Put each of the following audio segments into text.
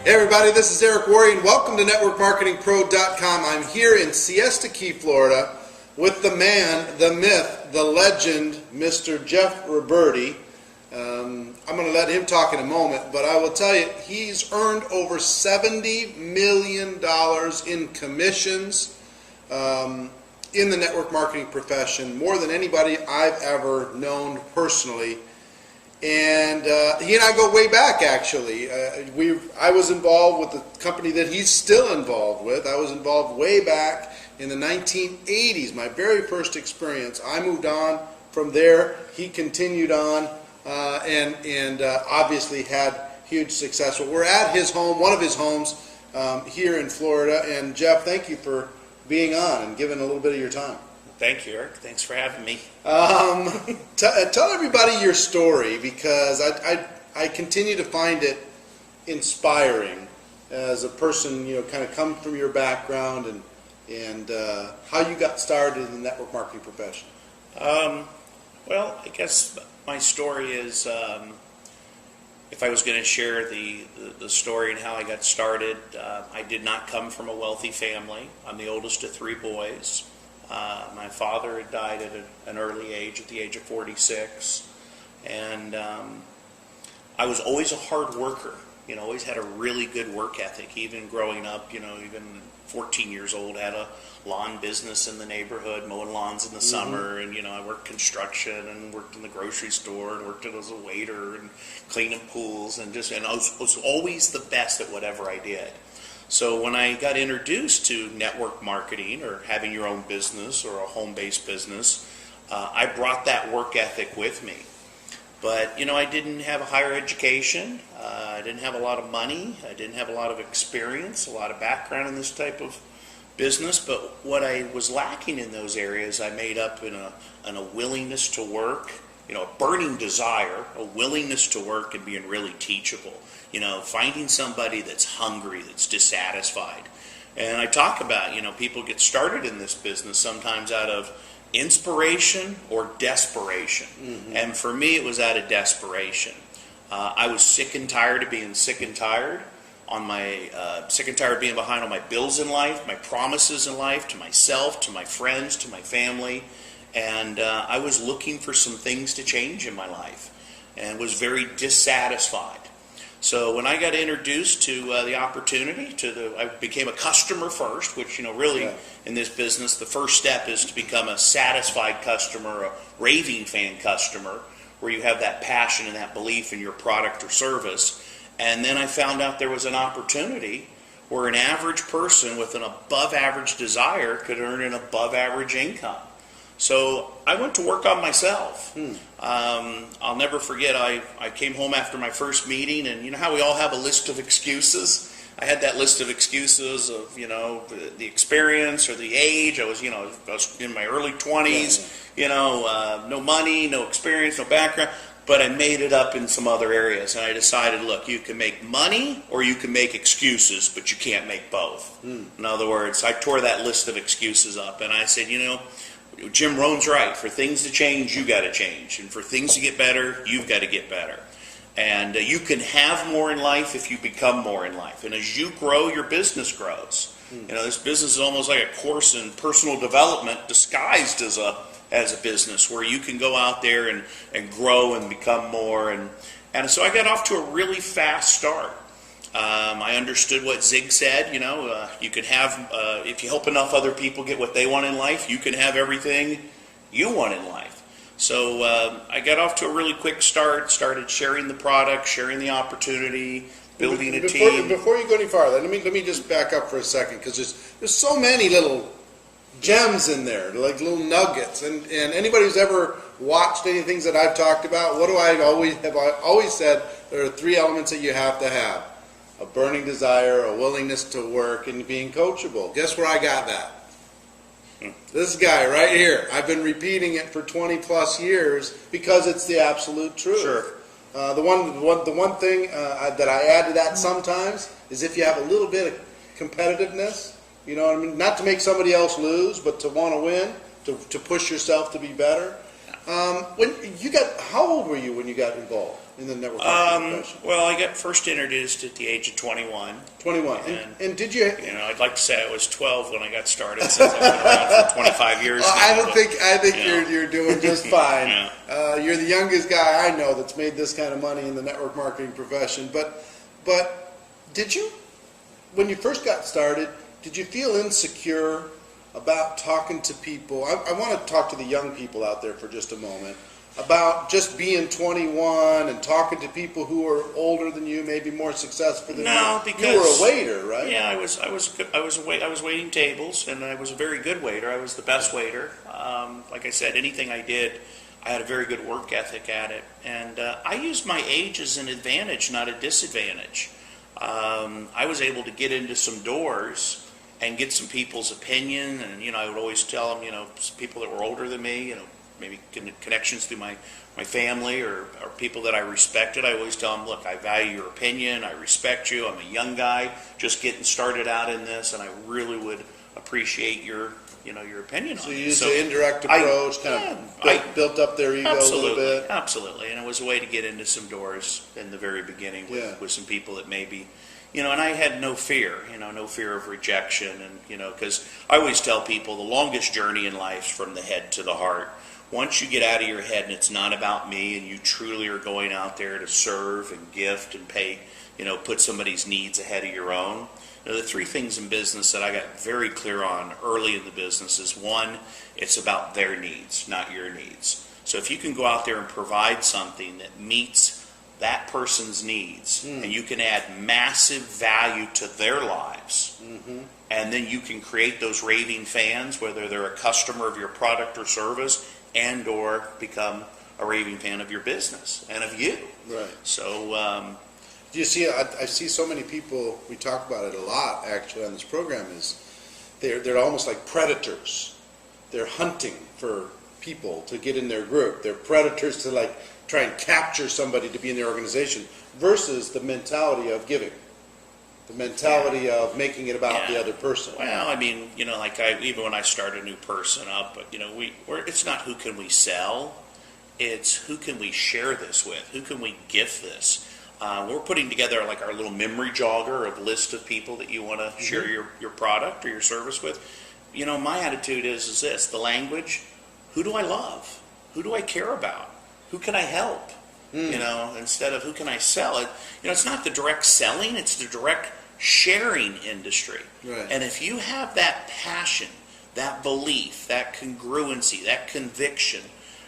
Hey everybody, this is Eric Worre and welcome to NetworkMarketingPro.com. I'm here in Siesta Key, Florida with the man, the myth, the legend, Mr. Jeff Roberti. I'm going to let him talk in a moment, but I will tell you, he's earned over $70 million in commissions in the network marketing profession, more than anybody I've ever known personally. And he and I go way back, actually. I was involved with the company that he's still involved with. I was involved way back in the 1980s, my very first experience. I moved on from there. He continued on and obviously had huge success. Well, we're at his home, one of his homes here in Florida. And Jeff, thank you for being on and giving a little bit of your time. Thank you, Eric. Thanks for having me. Tell everybody your story, because I continue to find it inspiring as a person, kind of come from your background and how you got started in the network marketing profession. Well, I guess my story is, if I was going to share the story and how I got started, I did not come from a wealthy family. I'm the oldest of three boys. My father had died at an early age, at the age of 46, and I was always a hard worker. Always had a really good work ethic. Even growing up, even 14 years old, had a lawn business in the neighborhood, mowing lawns in the summer, and I worked construction and worked in the grocery store and worked as a waiter and cleaning pools and I was always the best at whatever I did. So when I got introduced to network marketing or having your own business or a home-based business, I brought that work ethic with me. But, I didn't have a higher education. I didn't have a lot of money. I didn't have a lot of experience, a lot of background in this type of business. But what I was lacking in those areas, I made up in a willingness to work, a burning desire, a willingness to work, and being really teachable. Finding somebody that's hungry, that's dissatisfied. And I talk about, people get started in this business sometimes out of inspiration or desperation. And for me, it was out of desperation. I was sick and tired of being sick and tired sick and tired of being behind on my bills in life, my promises in life, to myself, to my friends, to my family. And I was looking for some things to change in my life and was very dissatisfied. So when I got introduced to the opportunity, I became a customer first, which, really in this business, the first step is to become a satisfied customer, a raving fan customer, where you have that passion and that belief in your product or service. And then I found out there was an opportunity where an average person with an above average desire could earn an above average income. So I went to work on myself. I'll never forget, I came home after my first meeting, and you know how we all have a list of excuses? I had that list of excuses of, the experience or the age. I was in my early 20s, no money, no experience, no background, but I made it up in some other areas. And I decided, look, you can make money or you can make excuses, but you can't make both. In other words, I tore that list of excuses up, and I said, Jim Rohn's right. For things to change, you got to change. And for things to get better, you've got to get better. And you can have more in life if you become more in life. And as you grow, your business grows. This business is almost like a course in personal development disguised as a business, where you can go out there and grow and become more. And so I got off to a really fast start. I understood what Zig said, you can have, if you help enough other people get what they want in life, you can have everything you want in life. So I got off to a really quick start, started sharing the product, sharing the opportunity, building a team. Before you go any farther, let me just back up for a second, because there's so many little gems in there, like little nuggets. And anybody who's ever watched any things that I've talked about, what do I always said? There are three elements that you have to have. A burning desire, a willingness to work, and being coachable. Guess where I got that? This guy right here. I've been repeating it for 20 plus years because it's the absolute truth. Sure. The one thing that I add to that sometimes is if you have a little bit of competitiveness, not to make somebody else lose, but to want to win, to push yourself to be better. when you got, how old were you when you got involved in the network marketing profession? Well, I got first introduced at the age of 21. 21. And did you? You know, I'd like to say I was 12 when I got started, since I've been around for 25 years. I think you're doing just fine. Yeah. You're the youngest guy I know that's made this kind of money in the network marketing profession. But did you, when you first got started, did you feel insecure about talking to people? I want to talk to the young people out there for just a moment about just being 21 and talking to people who are older than you, maybe more successful than you. No, because you were a waiter, right? Yeah, I was waiting tables, and I was a very good waiter. I was the best waiter. Like I said, anything I did, I had a very good work ethic at it, and I used my age as an advantage, not a disadvantage. I was able to get into some doors and get some people's opinion, and I would always tell them, people that were older than me, maybe connections through my family or people that I respected. I always tell them, look, I value your opinion, I respect you, I'm a young guy just getting started out in this, and I really would appreciate your opinion on it. So you used the indirect approach, built up their ego a little bit. Absolutely, and it was a way to get into some doors in the very beginning with some people that maybe, and I had no fear, no fear of rejection, and because I always tell people the longest journey in life is from the head to the heart. Once you get out of your head and it's not about me, and you truly are going out there to serve and gift and pay, put somebody's needs ahead of your own. The three things in business that I got very clear on early in the business is, one, it's about their needs, not your needs. So if you can go out there and provide something that meets that person's needs, and you can add massive value to their lives, and then you can create those raving fans, whether they're a customer of your product or service, and or become a raving fan of your business and of you. Right. So do you see, I see so many people, we talk about it a lot actually on this program, is they're almost like predators. They're hunting for people to get in their group. They're predators to like try and capture somebody to be in their organization, versus the mentality of giving. The mentality of making it about the other person. Well, I mean, even when I start a new person up, it's not who can we sell, it's who can we share this with, who can we gift this. We're putting together like our little memory jogger of list of people that you want to share your product or your service with. My attitude is this: the language, who do I love, who do I care about, who can I help, instead of who can I sell it. It's not the direct selling, it's the direct sharing industry. Right. And if you have that passion, that belief, that congruency, that conviction,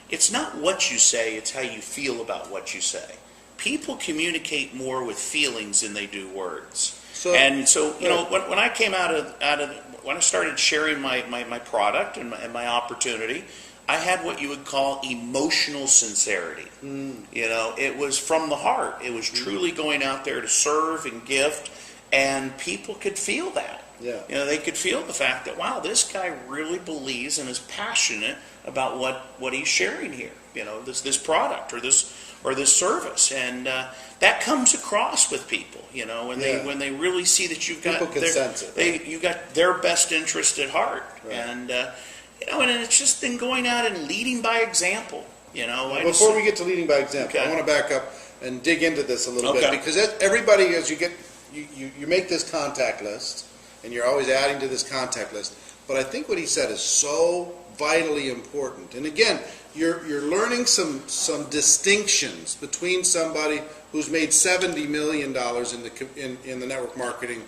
it's not what you say, it's how you feel about what you say. People communicate more with feelings than they do words. So when I came out of when I started sharing my product and my opportunity, I had what you would call emotional sincerity. It was from the heart. It was truly going out there to serve and gift, and people could feel that. Yeah. They could feel the fact that, wow, this guy really believes and is passionate about what he's sharing here. This product or this service, and that comes across with people. When they really see that you've got people can sense it. Right? You got their best interest at heart, right. And and it's just then going out and leading by example. Before we get to leading by example, I want to back up and dig into this a little bit, because everybody, as you make this contact list, and you're always adding to this contact list. But I think what he said is so vitally important. And again, you're learning some distinctions between somebody who's made $70 million in the network marketing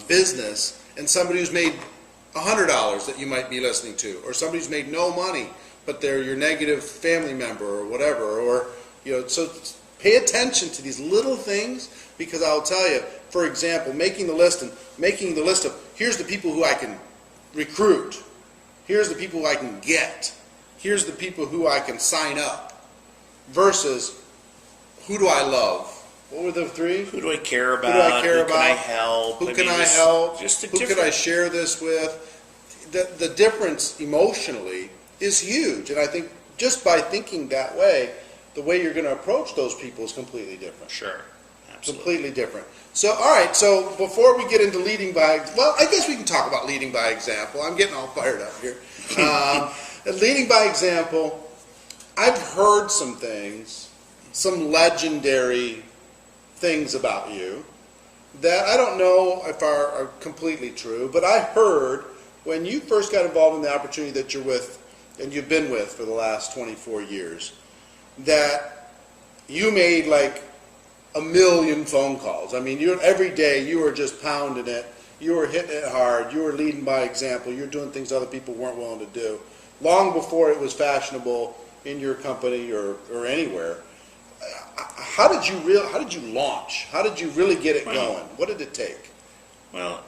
business, and somebody who's made $100 that you might be listening to, or somebody who's made no money, but they're your negative family member or whatever, or so pay attention to these little things, because I'll tell you, for example, making the list of here's the people who I can recruit, here's the people who I can get, here's the people who I can sign up, versus who do I love? What were the three? Who do I care about? Who can I help? Who can I help? Who can I share this with? The difference emotionally is huge, and I think just by thinking that way, the way you're going to approach those people is completely different. Sure, absolutely. Completely different. So, all right, so before we get into leading by, well, I guess we can talk about leading by example. I'm getting all fired up here. Leading by example, I've heard some things, some legendary things about you that I don't know if are completely true, but I heard when you first got involved in the opportunity that you're with and you've been with for the last 24 years, that you made like 1 million phone calls. I mean, every day you were just pounding it. You were hitting it hard. You were leading by example. You were doing things other people weren't willing to do. Long before it was fashionable in your company or anywhere. How did you launch? How did you really get it going? What did it take? Well,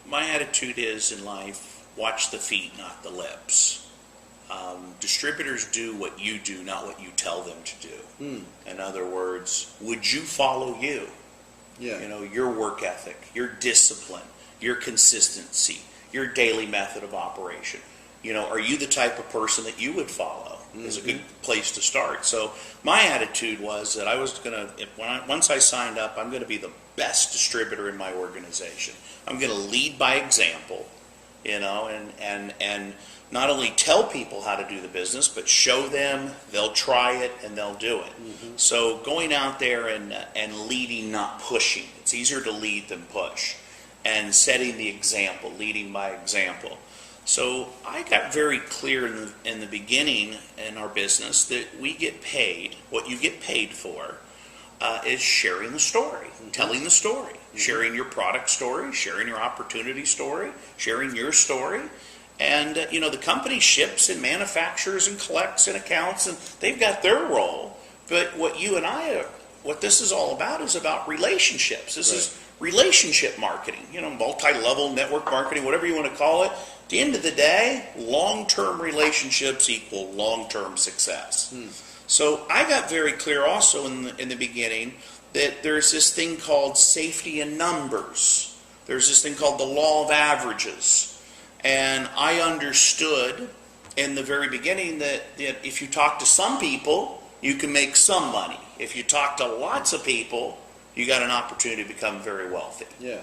my attitude is in life, watch the feet, not the lips. Distributors do what you do, not what you tell them to do. In other words, would you follow you? Yeah. Your work ethic, your discipline, your consistency, your daily method of operation. Are you the type of person that you would follow? Is a good place to start. So my attitude was that I was going to, once I signed up, I'm going to be the best distributor in my organization. I'm going to lead by example, and not only tell people how to do the business, but show them, they'll try it, and they'll do it. So going out there and leading, not pushing. It's easier to lead than push. And setting the example, leading by example. So I got very clear in the beginning in our business that we get paid, what you get paid for is sharing the story, telling the story, sharing your product story, sharing your opportunity story, sharing your story. And, the company ships and manufactures and collects and accounts, and they've got their role. But what this is all about is about relationships. This is relationship marketing, multi-level network marketing, whatever you want to call it. At the end of the day, long-term relationships equal long-term success. So I got very clear also in the beginning that there's this thing called safety in numbers. There's this thing called the law of averages. And I understood in the very beginning that if you talk to some people, you can make some money. If you talk to lots of people, you got an opportunity to become very wealthy. Yeah.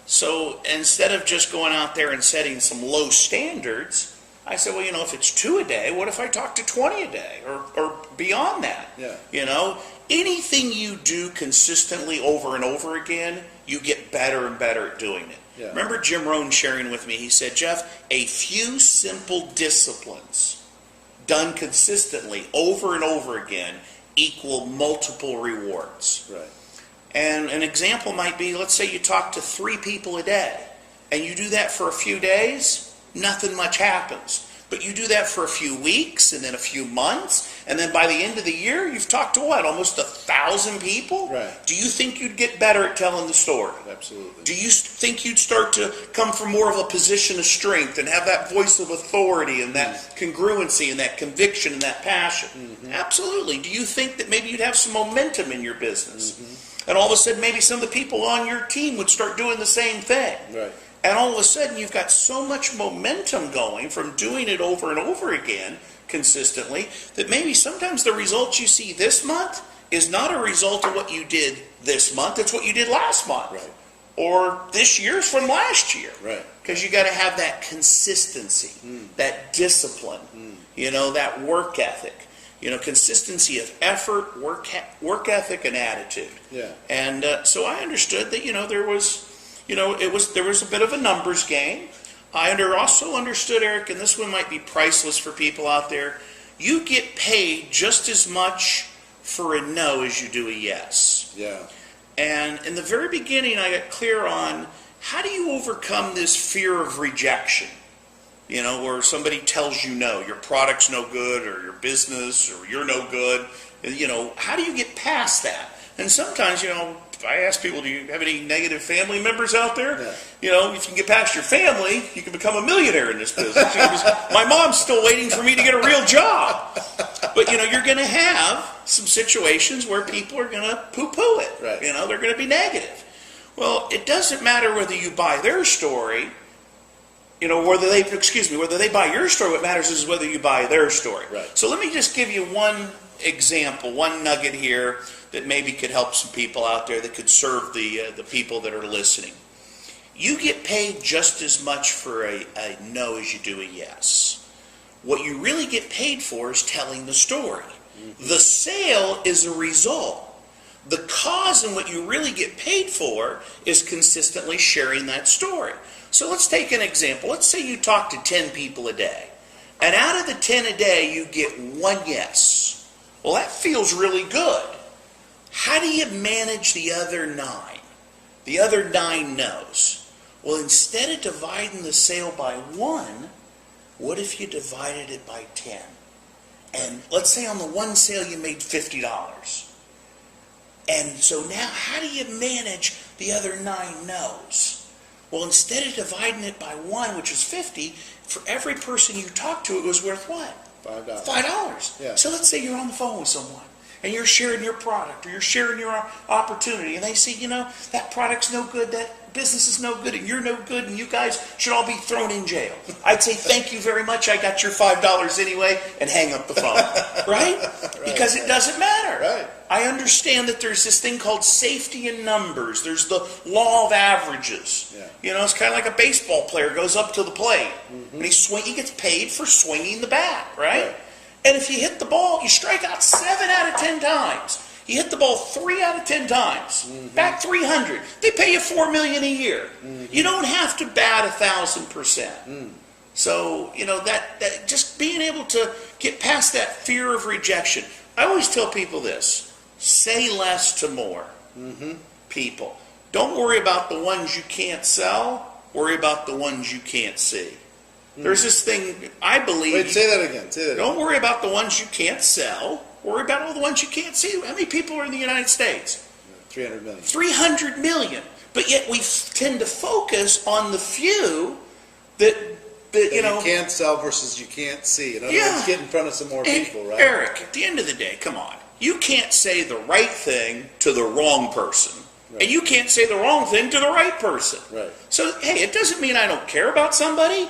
So instead of just going out there and setting some low standards, I said, well, if it's 2 a day, what if I talk to 20 a day or beyond that? Yeah. Anything you do consistently over and over again, you get better and better at doing it. Yeah. Remember Jim Rohn sharing with me, he said, Jeff, a few simple disciplines done consistently over and over again equal multiple rewards. Right. And an example might be, let's say you talk to 3 people a day, and you do that for a few days, nothing much happens. But you do that for a few weeks, and then a few months, and then by the end of the year, you've talked to what, almost 1,000 people? Right. Do you think you'd get better at telling the story? Absolutely. Do you think you'd start to come from more of a position of strength and have that voice of authority and that congruency and that conviction and that passion? Absolutely. Do you think that maybe you'd have some momentum in your business? And all of a sudden, maybe some of the people on your team would start doing the same thing. Right. And all of a sudden, you've got so much momentum going from doing it over and over again consistently that maybe sometimes the results you see this month is not a result of what you did this month. It's what you did last month. Right. Or this year's from last year. Right. Because you got to have that consistency, that discipline, that work ethic. Consistency of effort, work ethic, and attitude. Yeah. And so I understood that there was a bit of a numbers game. I also understood, Eric, and this one might be priceless for people out there. You get paid just as much for a no as you do a yes. Yeah. And in the very beginning, I got clear on how do you overcome this fear of rejection? Where somebody tells you no, your product's no good, or your business, or you're no good. How do you get past that? And sometimes, I ask people, do you have any negative family members out there? Yeah. If you can get past your family, you can become a millionaire in this business. My mom's still waiting for me to get a real job. But, you're going to have some situations where people are going to poo-poo it. Right. They're going to be negative. Well, it doesn't matter whether you buy their story, whether they buy your story. What matters is whether you buy their story. Right. So let me just give you one example, one nugget here that maybe could help some people out there that could serve the people that are listening. You get paid just as much for a no as you do a yes. What you really get paid for is telling the story. The sale is a result. The cause and what you really get paid for is consistently sharing that story. So let's take an example. Let's say you talk to 10 people a day. And out of the 10 a day, you get one yes. Well, that feels really good. How do you manage the other 9? The other 9 no's. Well, instead of dividing the sale by 1, what if you divided it by 10? And let's say on the one sale you made $50. And so now how do you manage the other 9 no's? Well, instead of dividing it by 1, which is 50, for every person you talk to, it was worth what? $5. $5. Yeah. So let's say you're on the phone with someone and you're sharing your product or you're sharing your opportunity, and they say, that product's no good, that business is no good, and you're no good, and you guys should all be thrown in jail. I'd say, thank you very much, I got your $5 anyway, and hang up the phone. Right? Because it doesn't matter. Right. I understand that there's this thing called safety in numbers. There's the law of averages. Yeah. It's kind of like a baseball player goes up to the plate, and he gets paid for swinging the bat, right? And if you hit the ball, you strike out 7 out of 10 times. You hit the ball 3 out of 10 times. Back 300. They pay you $4 million a year. You don't have to bat 1,000%. So that just being able to get past that fear of rejection. I always tell people this: say less to more. People, don't worry about the ones you can't sell. Worry about the ones you can't see. There's this thing, I believe... Wait, say that again. Don't worry about the ones you can't sell. Worry about all the ones you can't see. How many people are in the United States? 300 million. 300 million. But yet we tend to focus on the few that you can't sell versus you can't see. In other words, get in front of some more people, right? Eric, at the end of the day, come on. You can't say the right thing to the wrong person. Right. And you can't say the wrong thing to the right person. Right. So, hey, it doesn't mean I don't care about somebody.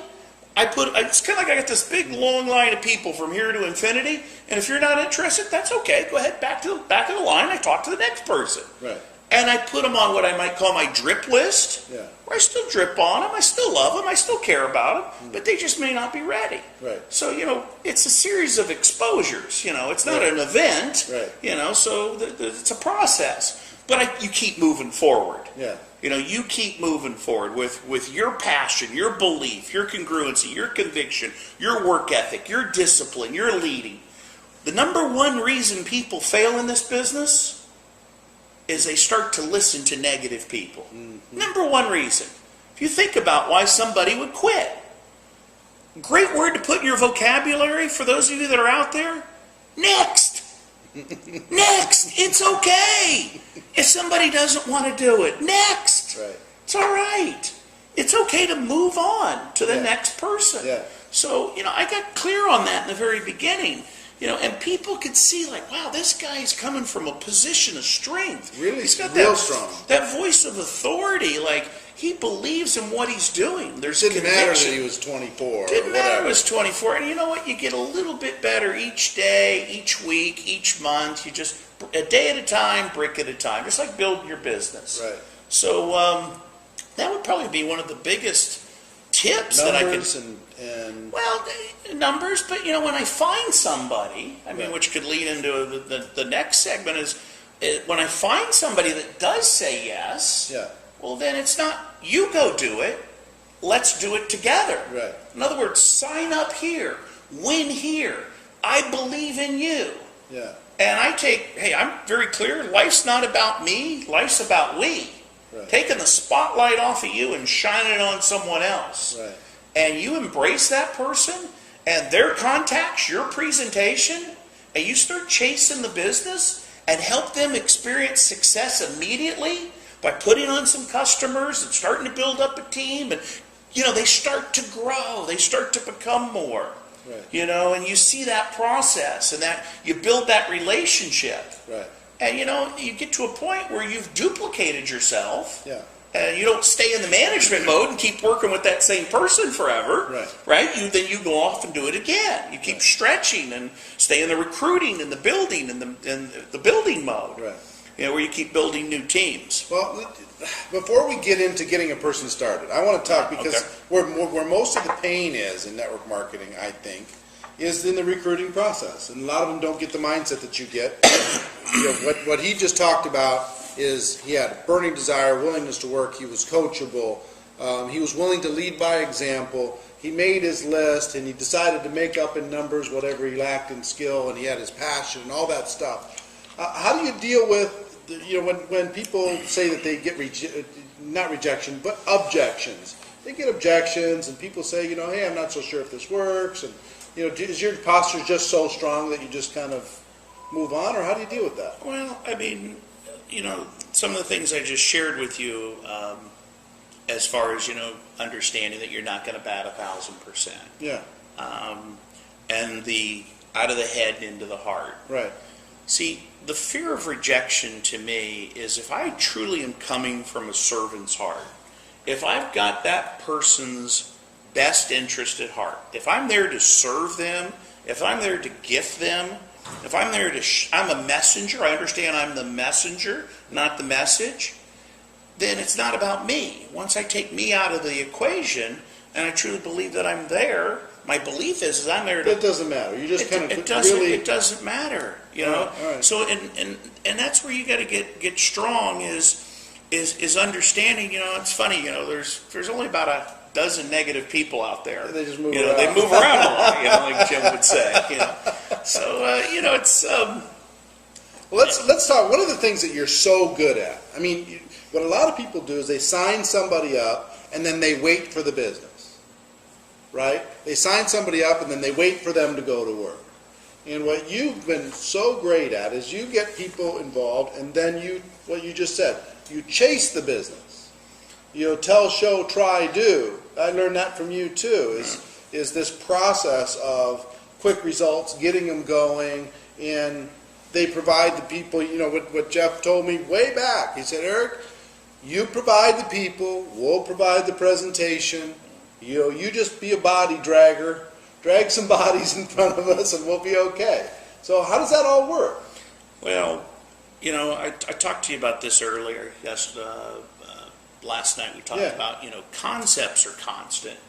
It's kind of like I got this big long line of people from here to infinity, and if you're not interested, that's okay. Go ahead, back to the line. I talk to the next person. Right. And I put them on what I might call my drip list. Yeah. Where I still drip on them, I still love them, I still care about them, but they just may not be ready. Right. So it's a series of exposures. It's not an event. Right. So it's a process. But you keep moving forward. Yeah. You keep moving forward with your passion, your belief, your congruency, your conviction, your work ethic, your discipline, your leading. The number one reason people fail in this business is they start to listen to negative people. Number one reason. If you think about why somebody would quit. Great word to put in your vocabulary for those of you that are out there. Next. Next. It's okay. If somebody doesn't want to do it, next. Right. It's all right. It's okay to move on to the next person. Yeah. So, I got clear on that in the very beginning. And people could see, like, wow, this guy's coming from a position of strength. Really, he's got real strong. That voice of authority, like, he believes in what he's doing. There's Didn't conviction. matter that he was 24. Didn't matter he was 24. And you know what? You get a little bit better each day, each week, each month. You just, a day at a time, brick at a time. Just like building your business. Right. So that would probably be one of the biggest tips that I could... Well, numbers, but when I find somebody, which could lead into the next segment is when I find somebody that does say yes, well, then it's not you go do it, let's do it together. Right. In other words, sign up here, win here, I believe in you. Yeah. And I'm very clear, life's not about me, life's about we. Right. Taking the spotlight off of you and shining it on someone else. Right. And you embrace that person and their contacts, your presentation, and you start chasing the business and help them experience success immediately by putting on some customers and starting to build up a team. And, they start to grow. They start to become more. Right. And you see that process and that you build that relationship. Right. And, you get to a point where you've duplicated yourself. Yeah. And you don't stay in the management mode and keep working with that same person forever, right? Then you go off and do it again. You keep stretching and stay in the recruiting and the building and the building mode, right? Where you keep building new teams. Well, before we get into getting a person started, I want to talk because where most of the pain is in network marketing, I think, is in the recruiting process, and a lot of them don't get the mindset that you get. What he just talked about is he had a burning desire, willingness to work. He was coachable. He was willing to lead by example. He made his list, and he decided to make up in numbers whatever he lacked in skill, and he had his passion and all that stuff. How do you deal with, when people say that they get not rejection, but objections? They get objections, and people say, hey, I'm not so sure if this works, and is your posture just so strong that you just kind of move on, or how do you deal with that? Well, I mean, some of the things I just shared with you, as far as, understanding that you're not going to bat 1,000%. Yeah. And the out of the head and into the heart. Right. See, the fear of rejection to me is if I truly am coming from a servant's heart, if I've got that person's best interest at heart, if I'm there to serve them, if I'm there to gift them, if I'm there to, I'm a messenger, I understand I'm the messenger, not the message, then it's not about me. Once I take me out of the equation, and I truly believe that I'm there, my belief is I'm there to... It doesn't matter. You just kind of It doesn't matter, All right. So, and that's where you got to get strong is understanding, it's funny, there's only about a dozen negative people out there. They just move around. They move around a lot, like Jim would say, So, it's... Well, let's talk. One of the things that you're so good at, I mean, what a lot of people do is they sign somebody up and then they wait for the business, right? They sign somebody up and then they wait for them to go to work. And what you've been so great at is you get people involved, and then what you just said, you chase the business. Tell, show, try, do. I learned that from you too, is this process of quick results, getting them going, and they provide the people, what Jeff told me way back. He said, Eric, you provide the people, we'll provide the presentation. You just be a body dragger, drag some bodies in front of us, and we'll be okay. So how does that all work? Well, I talked to you about this earlier. Last night we talked about, concepts are constant,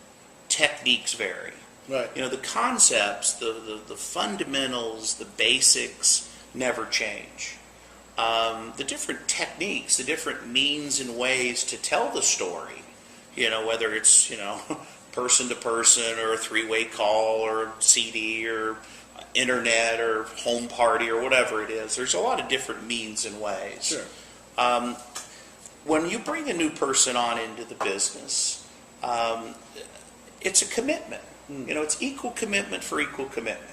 techniques vary. Right. The concepts, the fundamentals, the basics never change. The different techniques, the different means and ways to tell the story, whether it's, person to person or a three-way call or CD or internet or home party or whatever it is, there's a lot of different means and ways. Sure. When you bring a new person on into the business, it's a commitment. It's equal commitment for equal commitment.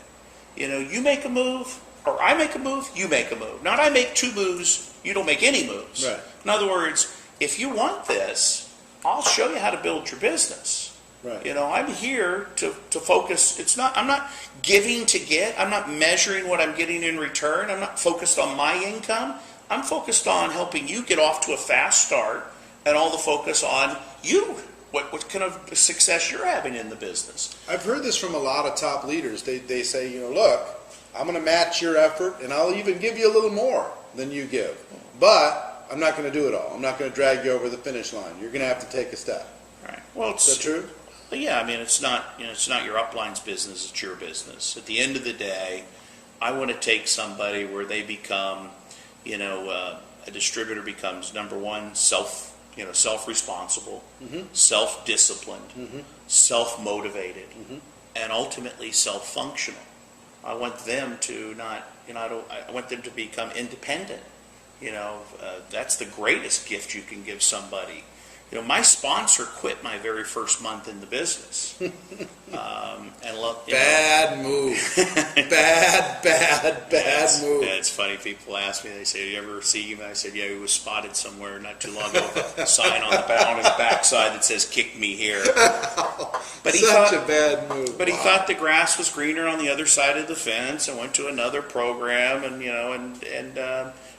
You make a move, or I make a move, you make a move. Not I make two moves, you don't make any moves. Right. In other words, if you want this, I'll show you how to build your business. Right. I'm here to focus. I'm not giving to get. I'm not measuring what I'm getting in return. I'm not focused on my income. I'm focused on helping you get off to a fast start, and all the focus on you. What kind of success you're having in the business. I've heard this from a lot of top leaders. They say, look, I'm going to match your effort, and I'll even give you a little more than you give. But I'm not going to do it all. I'm not going to drag you over the finish line. You're going to have to take a step. Right. Well, is that true? Yeah. I mean, it's not your upline's business. It's your business. At the end of the day, I want to take somebody where they become, a distributor becomes, number one, self-responsible, self-disciplined, self-motivated, and ultimately self-functional. I want them to I want them to become independent. That's the greatest gift you can give somebody. My sponsor quit my very first month in the business. Bad move. bad move. Yeah, it's funny. People ask me, they say, "You ever see him?" I said, "Yeah, he was spotted somewhere not too long ago with a sign on his backside that says, 'Kick me here.'" But he Such a bad move. But he thought the grass was greener on the other side of the fence, and went to another program, and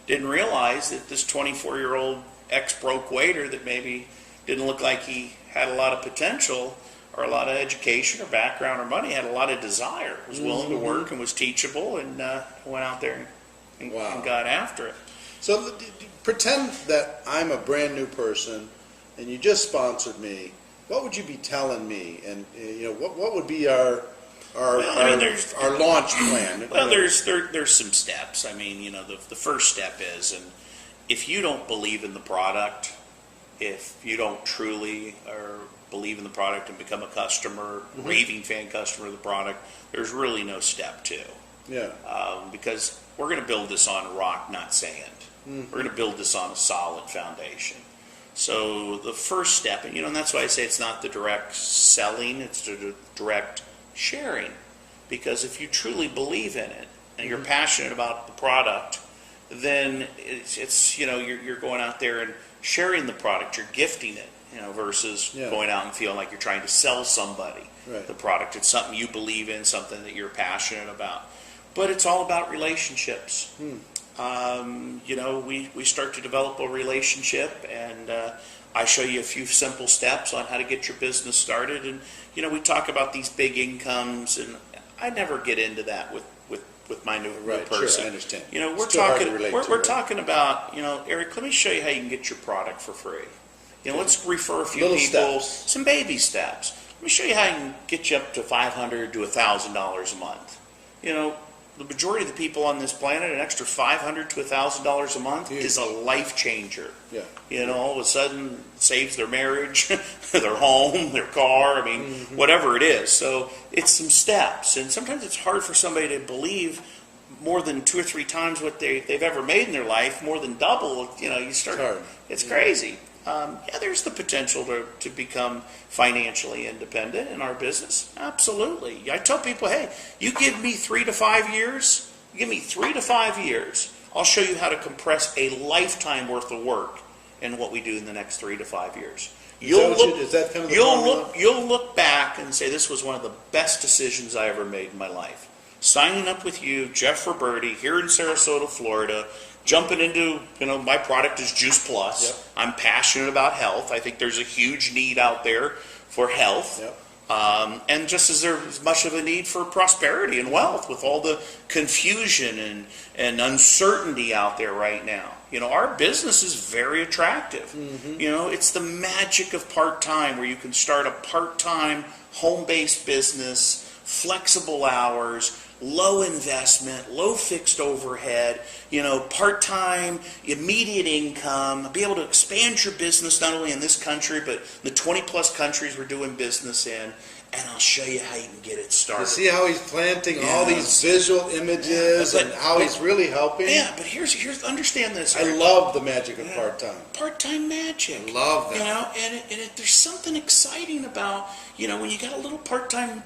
didn't realize that this 24-year-old ex-broke waiter that maybe didn't look like he had a lot of potential or a lot of education or background or money, had a lot of desire, was willing to work and was teachable, and went out there and got after it. So pretend that I'm a brand new person and you just sponsored me. What would you be telling me? And what would be our our launch plan? Well, there's some steps. I mean, the first step is, and if you don't believe in the product, if you don't truly or believe in the product and become a customer, raving fan customer of the product, there's really no step two. Yeah. Because we're going to build this on rock, not sand. We're going to build this on a solid foundation. So the first step, and that's why I say it's not the direct selling, it's the direct sharing. Because if you truly believe in it and you're passionate about the product, then it's you're going out there and sharing the product, you're gifting it, versus going out and feeling like you're trying to sell somebody the product. It's something you believe in, something that you're passionate about. But it's all about relationships. We start to develop a relationship, and I show you a few simple steps on how to get your business started. And we talk about these big incomes, and I never get into that with my new person. Sure, I understand. We're talking about, Eric, let me show you how you can get your product for free. Let's refer a few people, steps. some baby steps. Let me show you how I can get you up to $500 to $1,000 a month. The majority of the people on this planet, an extra $500 to $1,000 a month is a life changer. Yeah. All of a sudden saves their marriage, their home, their car. Whatever it is. So it's some steps, and sometimes it's hard for somebody to believe more than 2 or 3 times what they've ever made in their life, more than double. You start. It's crazy. There's the potential to become financially independent in our business. Absolutely. I tell people, hey, you give me 3 to 5 years, I'll show you how to compress a lifetime worth of work in what we do in the next 3 to 5 years. You'll look back and say, this was one of the best decisions I ever made in my life. Signing up with you, Jeff Roberti, here in Sarasota, Florida, jumping into, my product is Juice Plus. Yep. I'm passionate about health. I think there's a huge need out there for health. Yep. And just as there's much of a need for prosperity and wealth with all the confusion and uncertainty out there right now. Our business is very attractive. It's the magic of part-time, where you can start a part-time home-based business, flexible hours, low investment, low fixed overhead, part-time, immediate income, be able to expand your business not only in this country, but the 20 plus countries we're doing business in, and I'll show you how you can get it started. You see how he's planting all these visual images and how he's really helping? Yeah, but here's understand this. I love the magic of part-time. Part-time magic. I love that. There's something exciting about, when you got a little part-time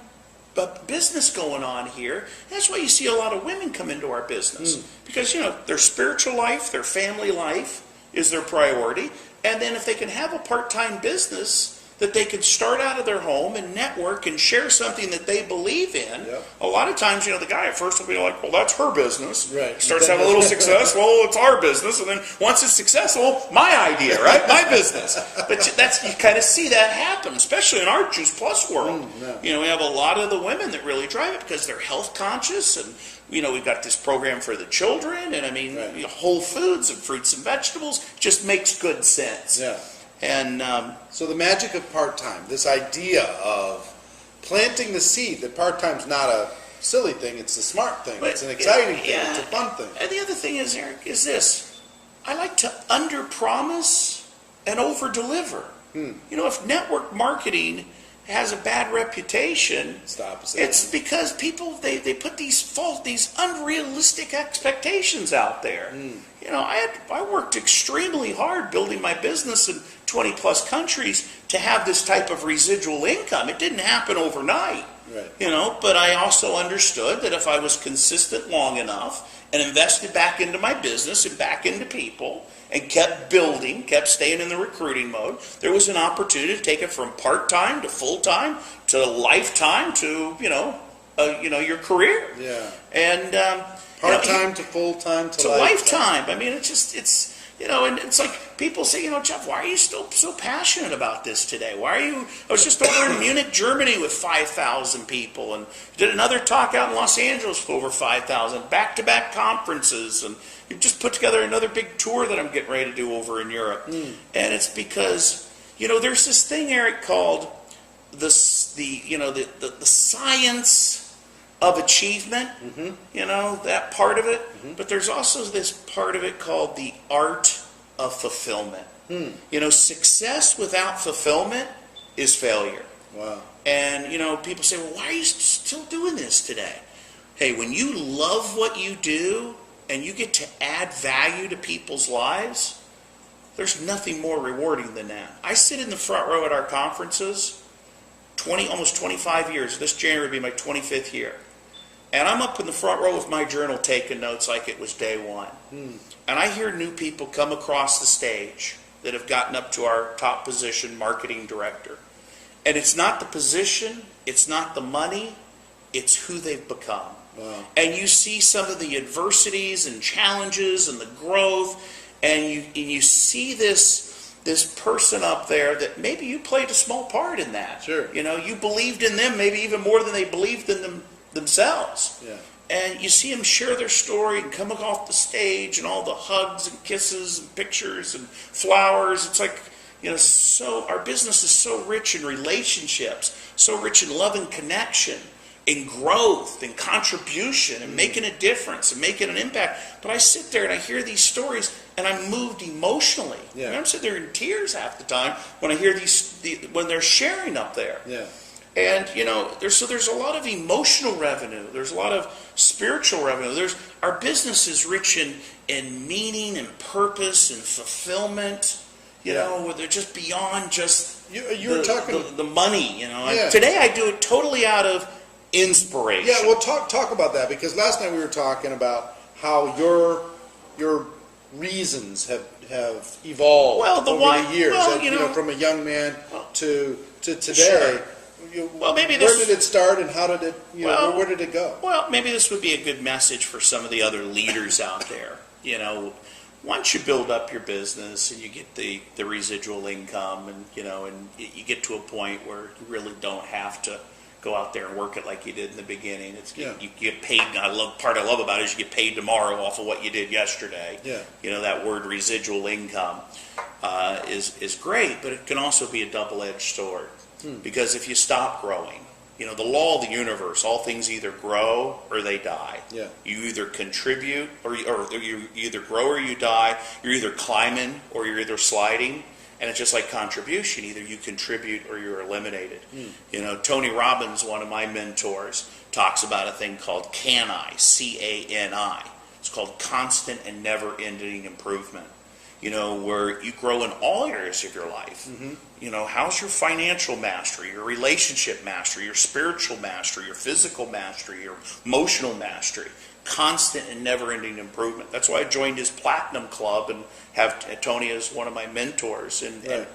business going on here. That's why you see a lot of women come into our business, because their spiritual life, their family life is their priority, and then if they can have a part-time business that they can start out of their home and network and share something that they believe in. A lot of times, the guy at first will be like, well, that's her business. Right. Starts having a little success. Well, it's our business. And then once it's successful, my idea, right? My business. But you kind of see that happen, especially in our Juice Plus world. We have a lot of the women that really drive it because they're health conscious, and we've got this program for the children, and whole foods and fruits and vegetables just makes good sense. Yeah. And so the magic of part-time, this idea of planting the seed that part-time's not a silly thing, it's a smart thing, it's an exciting thing, it's a fun thing. And the other thing is, Eric, is this. I like to under-promise and over-deliver. If network marketing has a bad reputation, it's because people, they put these unrealistic expectations out there. I worked extremely hard building my business in 20 plus countries to have this type of residual income. It didn't happen overnight. Right. But I also understood that if I was consistent long enough and invested back into my business and back into people and kept building, kept staying in the recruiting mode, there was an opportunity to take it from part-time to full-time to lifetime to, your career. Yeah. And part-time to full-time to lifetime. And it's like people say, Jeff, why are you still so passionate about this today? I was just over in Munich, Germany with 5,000 people, and did another talk out in Los Angeles with over 5,000, back-to-back conferences, and you just put together another big tour that I'm getting ready to do over in Europe. And it's because, there's this thing, Eric, called the science of achievement, that part of it. But there's also this part of it called the art of fulfillment. Success without fulfillment is failure. Wow. And, people say, well, why are you still doing this today? Hey, when you love what you do and you get to add value to people's lives, there's nothing more rewarding than that. I sit in the front row at our conferences, almost 25 years. This January will be my 25th year. And I'm up in the front row with my journal taking notes like it was day one. And I hear new people come across the stage that have gotten up to our top position, marketing director. And it's not the position, it's not the money, it's who they've become. Wow. And you see some of the adversities and challenges and the growth, and you see this person up there that maybe you played a small part in that. Sure. You believed in them maybe even more than they believed in themselves. Yeah. And you see them share their story and come off the stage and all the hugs and kisses and pictures and flowers. It's like, so our business is so rich in relationships, so rich in love and connection, in growth and contribution and making a difference and making an impact. But I sit there and I hear these stories and I'm moved emotionally. Yeah. I'm sitting there in tears half the time when I hear when they're sharing up there. Yeah. And there's a lot of emotional revenue. There's a lot of spiritual revenue. Our business is rich in meaning and purpose and fulfillment. Where they're just beyond just the money. Yeah. Today I do it totally out of inspiration. Yeah, well, talk about that, because last night we were talking about how your reasons have evolved over the years. From a young man to today. Sure. Maybe where did it start, and how did it? Where did it go? Well, maybe this would be a good message for some of the other leaders out there. Once you build up your business and you get the residual income, and you get to a point where you really don't have to go out there and work it like you did in the beginning. You get paid. Part I love about it is you get paid tomorrow off of what you did yesterday. Yeah. That word residual income is great, but it can also be a double-edged sword. Because if you stop growing, the law of the universe, all things either grow or they die. Yeah. You either contribute or you either grow or you die. You're either climbing or you're either sliding. And it's just like contribution. Either you contribute or you're eliminated. Tony Robbins, one of my mentors, talks about a thing called CANI, C-A-N-I. It's called constant and never-ending improvement. Where you grow in all areas of your life. How's your financial mastery, your relationship mastery, your spiritual mastery, your physical mastery, your emotional mastery? Constant and never-ending improvement. That's why I joined his Platinum Club and have Tony as one of my mentors and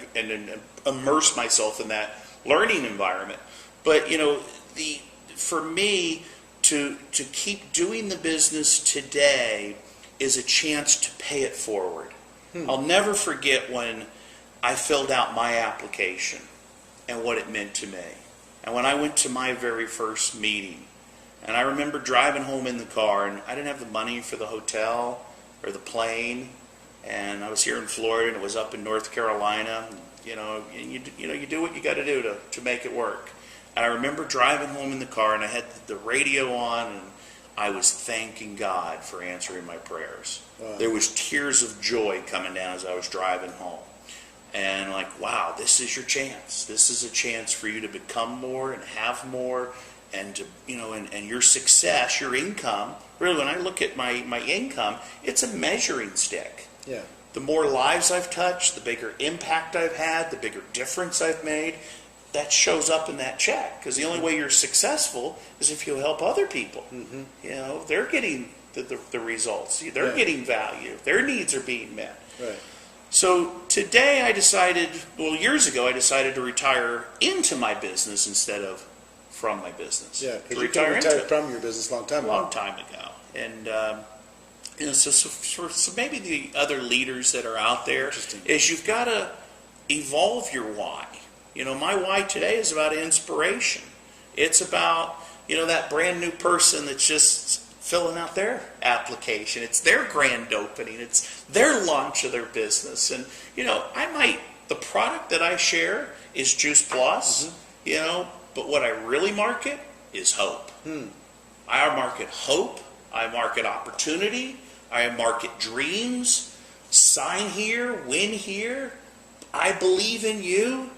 immerse myself in that learning environment. But, for me to keep doing the business today is a chance to pay it forward. I'll never forget when I filled out my application and what it meant to me. And when I went to my very first meeting, and I remember driving home in the car, and I didn't have the money for the hotel or the plane, and I was here in Florida, and it was up in North Carolina. And you do what you got to do to make it work. And I remember driving home in the car, and I had the radio on, and I was thanking God for answering my prayers. Wow. There was tears of joy coming down as I was driving home. And wow, this is your chance. This is a chance for you to become more and have more, and to and your success, your income. Really, when I look at my income, it's a measuring stick. Yeah. The more lives I've touched, the bigger impact I've had, the bigger difference I've made. That shows up in that check, because the only way you're successful is if you help other people. They're getting the results. They're getting value. Their needs are being met. Right. So today years ago, I decided to retire into my business instead of from my business. Yeah, because you retired from your business a long time ago. And so maybe the other leaders that are out there is you've got to evolve your why. My why today is about inspiration. It's about, that brand new person that's just filling out their application. It's their grand opening. It's their launch of their business. And, the product that I share is Juice Plus, but what I really market is hope. I market hope. I market opportunity. I market dreams. Sign here, win here. I believe in you.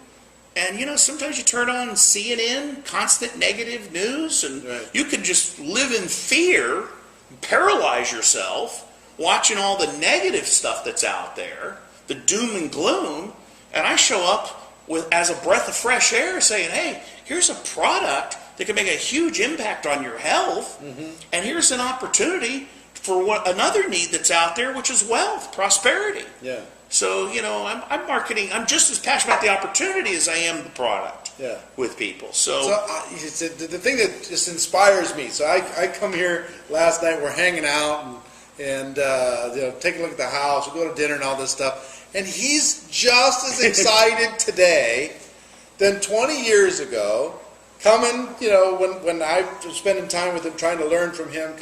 And, sometimes you turn on CNN, constant negative news, and right. you can just live in fear, paralyze yourself, watching all the negative stuff that's out there, the doom and gloom. And I show up as a breath of fresh air saying, hey, here's a product that can make a huge impact on your health, and here's an opportunity for another need that's out there, which is wealth, prosperity. Yeah. So, I'm marketing. I'm just as passionate about the opportunity as I am the product with people. So the thing that just inspires me. So I come here last night. We're hanging out and take a look at the house. We go to dinner and all this stuff. And he's just as excited today than 20 years ago. Coming, when I was spending time with him, trying to learn from him,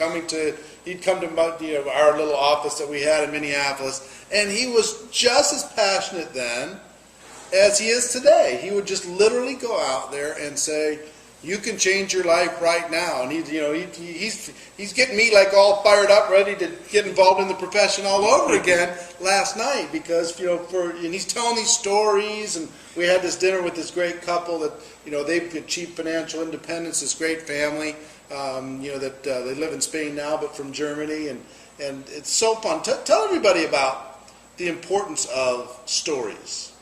he'd come to our little office that we had in Minneapolis, and he was just as passionate then as he is today. He would just literally go out there and say, "You can change your life right now." And he's getting me like all fired up, ready to get involved in the profession all over again last night because and he's telling these stories, and we had this dinner with this great couple that they've achieved financial independence. This great family, that they live in Spain now, but from Germany, and it's so fun. Tell everybody about the importance of stories.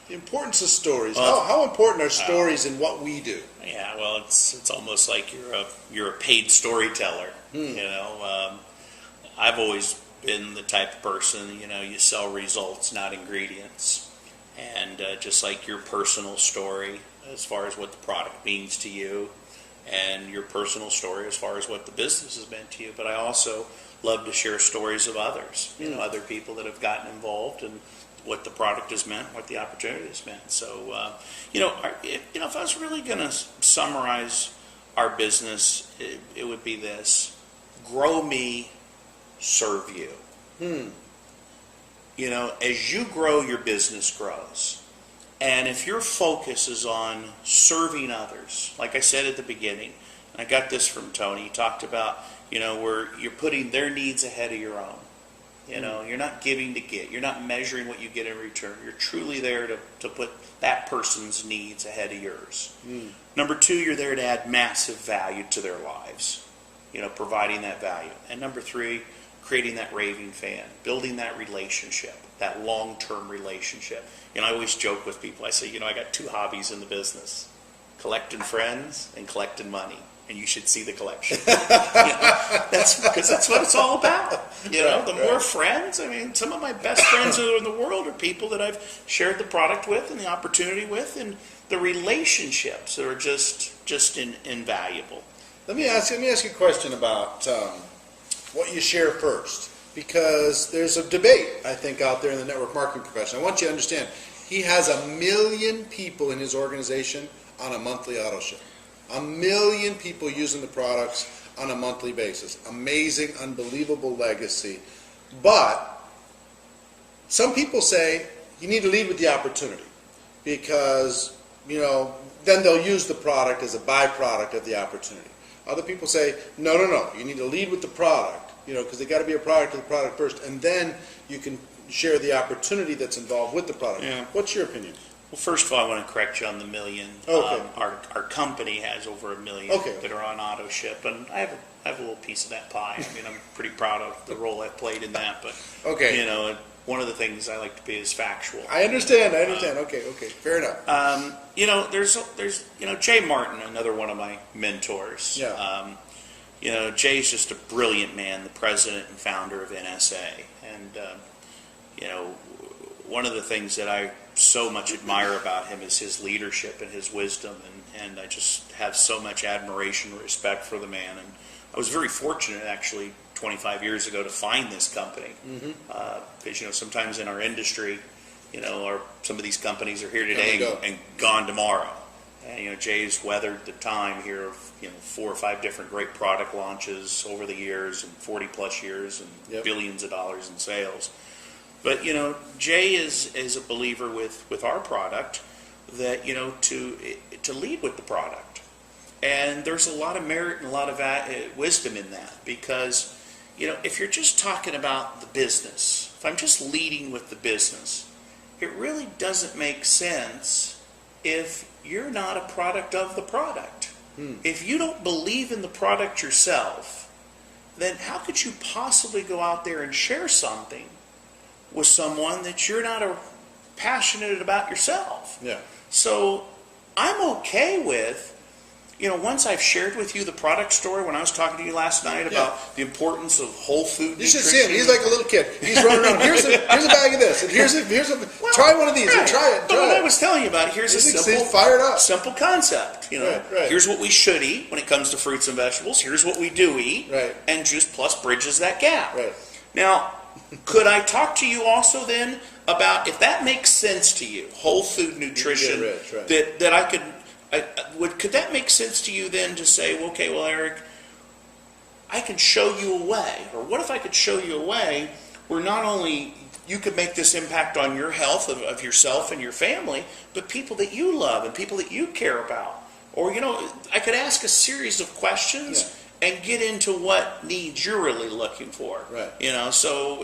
The importance of stories. How important are stories in what we do? Yeah, well, it's almost like you're a paid storyteller. I've always been the type of person, you sell results, not ingredients. And just like your personal story as far as what the product means to you, and your personal story as far as what the business has meant to you. But I also love to share stories of others, other people that have gotten involved and what the product has meant, what the opportunity has meant. So, if I was really going to summarize our business, it would be this: grow me, serve you. As you grow, your business grows. And if your focus is on serving others, like I said at the beginning, and I got this from Tony, he talked about, where you're putting their needs ahead of your own. You're not giving to get. You're not measuring what you get in return. You're truly there to put that person's needs ahead of yours. Number two, you're there to add massive value to their lives, providing that value. And number three, creating that raving fan, building that relationship, that long-term relationship. I always joke with people. I say, I got two hobbies in the business: collecting friends and collecting money. And you should see the collection. That's what it's all about. The more friends. Some of my best friends in the world are people that I've shared the product with and the opportunity with, and the relationships that are just invaluable. Let me ask you a question about what you share first, because there's a debate, I think, out there in the network marketing profession. I want you to understand, he has 1 million people in his organization on a monthly auto ship. 1 million people using the products on a monthly basis. Amazing, unbelievable legacy. But some people say you need to lead with the opportunity because, then they'll use the product as a byproduct of the opportunity. Other people say, no, you need to lead with the product, because they got to be a product of the product first, and then you can share the opportunity that's involved with the product. Yeah. What's your opinion? Well, first of all, I want to correct you on the million. Okay. Our company has over 1 million that are on auto ship, and I have a little piece of that pie. I'm pretty proud of the role I've played in that. But one of the things I like to be is factual. I understand. Okay, fair enough. There's Jay Martin, another one of my mentors. Yeah. Jay's just a brilliant man, the president and founder of NSA, and one of the things that I so much admire about him is his leadership and his wisdom, and I just have so much admiration and respect for the man. And I was very fortunate, actually, 25 years ago to find this company, because sometimes in our industry, some of these companies are here today and gone tomorrow. And Jay's weathered the time here of 4 or 5 different great product launches over the years, and 40 plus years, and billions of dollars in sales. But Jay is a believer with our product that to lead with the product. And there's a lot of merit and a lot of wisdom in that, because, if you're just talking about the business, if I'm just leading with the business, it really doesn't make sense if you're not a product of the product. If you don't believe in the product yourself, then how could you possibly go out there and share something with someone that you're not passionate about yourself? Yeah. So I'm okay with, once I've shared with you the product story, when I was talking to you last night about the importance of whole food nutrition. You should see him. He's like a little kid. He's running around. Here's a bag of this, and here's a try one of these, and try it. But what I was telling you about, here's a simple concept. Here's what we should eat when it comes to fruits and vegetables. Here's what we do eat, and Juice Plus bridges that gap. Right. Now, could I talk to you also then about, if that makes sense to you, whole food nutrition, that I could. Could that make sense to you then to say, well, Eric, I can show you a way, or what if I could show you a way where not only you could make this impact on your health of yourself and your family, but people that you love and people that you care about? Or, I could ask a series of questions and get into what needs you're really looking for. Right. So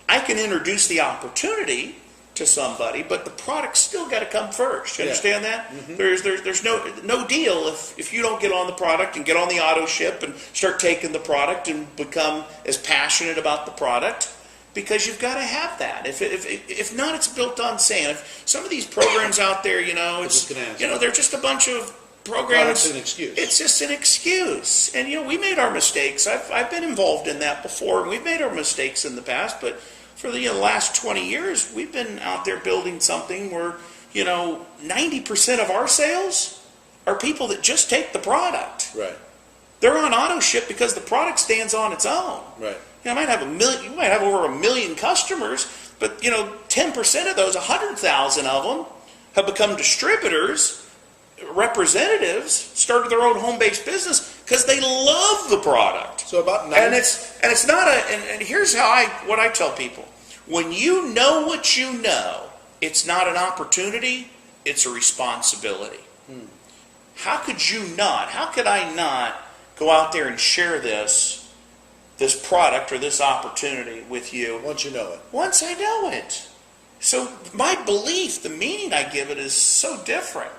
I can introduce the opportunity to somebody, but the product's still got to come first. You understand that? Mm-hmm. There's no deal if you don't get on the product and get on the auto ship and start taking the product and become as passionate about the product, because you've got to have that. If not, it's built on sand. If some of these programs out there, they're just a bunch of programs. It's an excuse. It's just an excuse. And we made our mistakes. I've been involved in that before, and we've made our mistakes in the past, but for the last 20 years, we've been out there building something where, 90% of our sales are people that just take the product. Right. They're on auto ship because the product stands on its own. Right. You might have you might have over 1 million customers, but 10% of those, 100,000 of them, have become distributors, representatives, started their own home-based business because they love the product. So about 90%. And it's not and here's what I tell people. When you know what you know, it's not an opportunity, it's a responsibility. How could I not go out there and share this product or this opportunity with you? Once you know it. Once I know it. So my belief, the meaning I give it, is so different.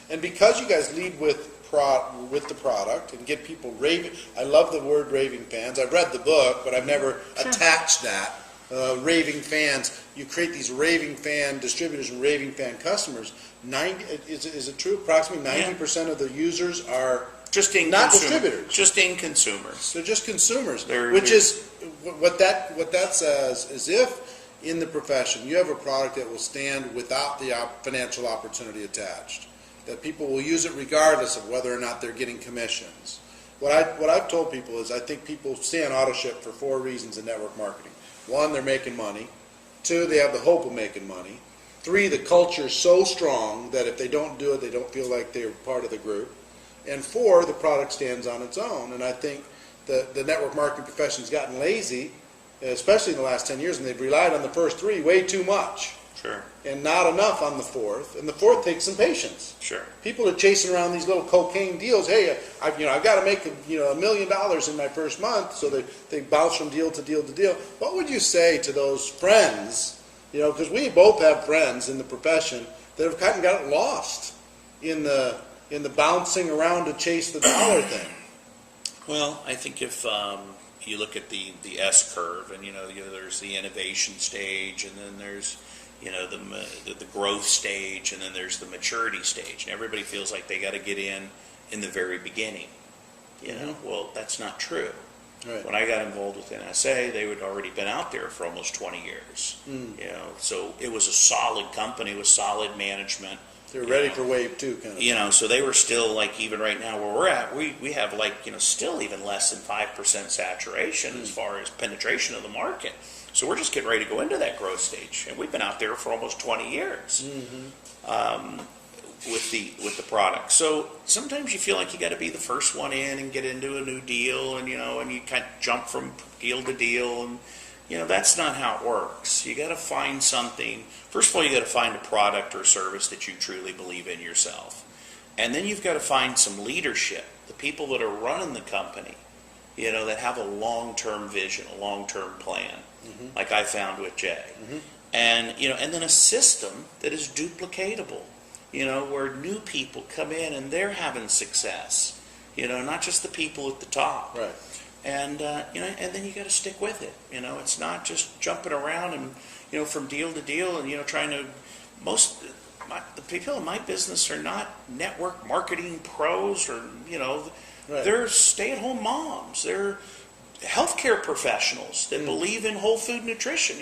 And because you guys lead with the product and get people raving, I love the word raving fans. I've read the book, but I've never attached that. Raving fans. You create these raving fan distributors and raving fan customers. Is it true? Approximately 90% of the users are just not distributors. Just in consumers. They're just consumers. Is what that says is, if in the profession you have a product that will stand without the financial opportunity attached, that people will use it regardless of whether or not they're getting commissions. What I've told people is, I think people stay on auto ship for 4 reasons in network marketing. 1, they're making money. 2, they have the hope of making money. 3, the culture is so strong that if they don't do it, they don't feel like they're part of the group. And 4, the product stands on its own. And I think the network marketing profession has gotten lazy, especially in the last 10 years, and they've relied on the first 3 way too much. Sure. And not enough on the 4th. And the 4th takes some patience. Sure. People are chasing around these little cocaine deals. Hey, I've got to make $1 million in my first month, so they bounce from deal to deal to deal. What would you say to those friends? Because we both have friends in the profession that have kind of gotten lost in the bouncing around to chase the dollar thing. Well, I think if you look at the S curve, and there's the innovation stage, and then there's the growth stage, and then there's the maturity stage, and everybody feels like they got to get in the very beginning. Well, that's not true. Right. When I got involved with NSA, they had already been out there for almost 20 years. So it was a solid company with solid management. They're ready for wave 2, kind of. So they were still, like, even right now where we're at, we have, like, still even less than 5% saturation as far as penetration of the market. So we're just getting ready to go into that growth stage, and we've been out there for almost 20 years with the product. So sometimes you feel like you got to be the first one in and get into a new deal, and and you kind of jump from deal to deal, and that's not how it works. You got to find something. First of all, you got to find a product or service that you truly believe in yourself. And then you've got to find some leadership, the people that are running the company, that have a long-term vision, a long-term plan, like I found with Jay. And, and then a system that is duplicatable, where new people come in and they're having success, not just the people at the top. Right. And, and then you got to stick with it. It's not just jumping around and, from deal to deal and, trying to, the people in my business are not network marketing pros or, Right. They're stay-at-home moms. They're healthcare professionals that believe in whole food nutrition,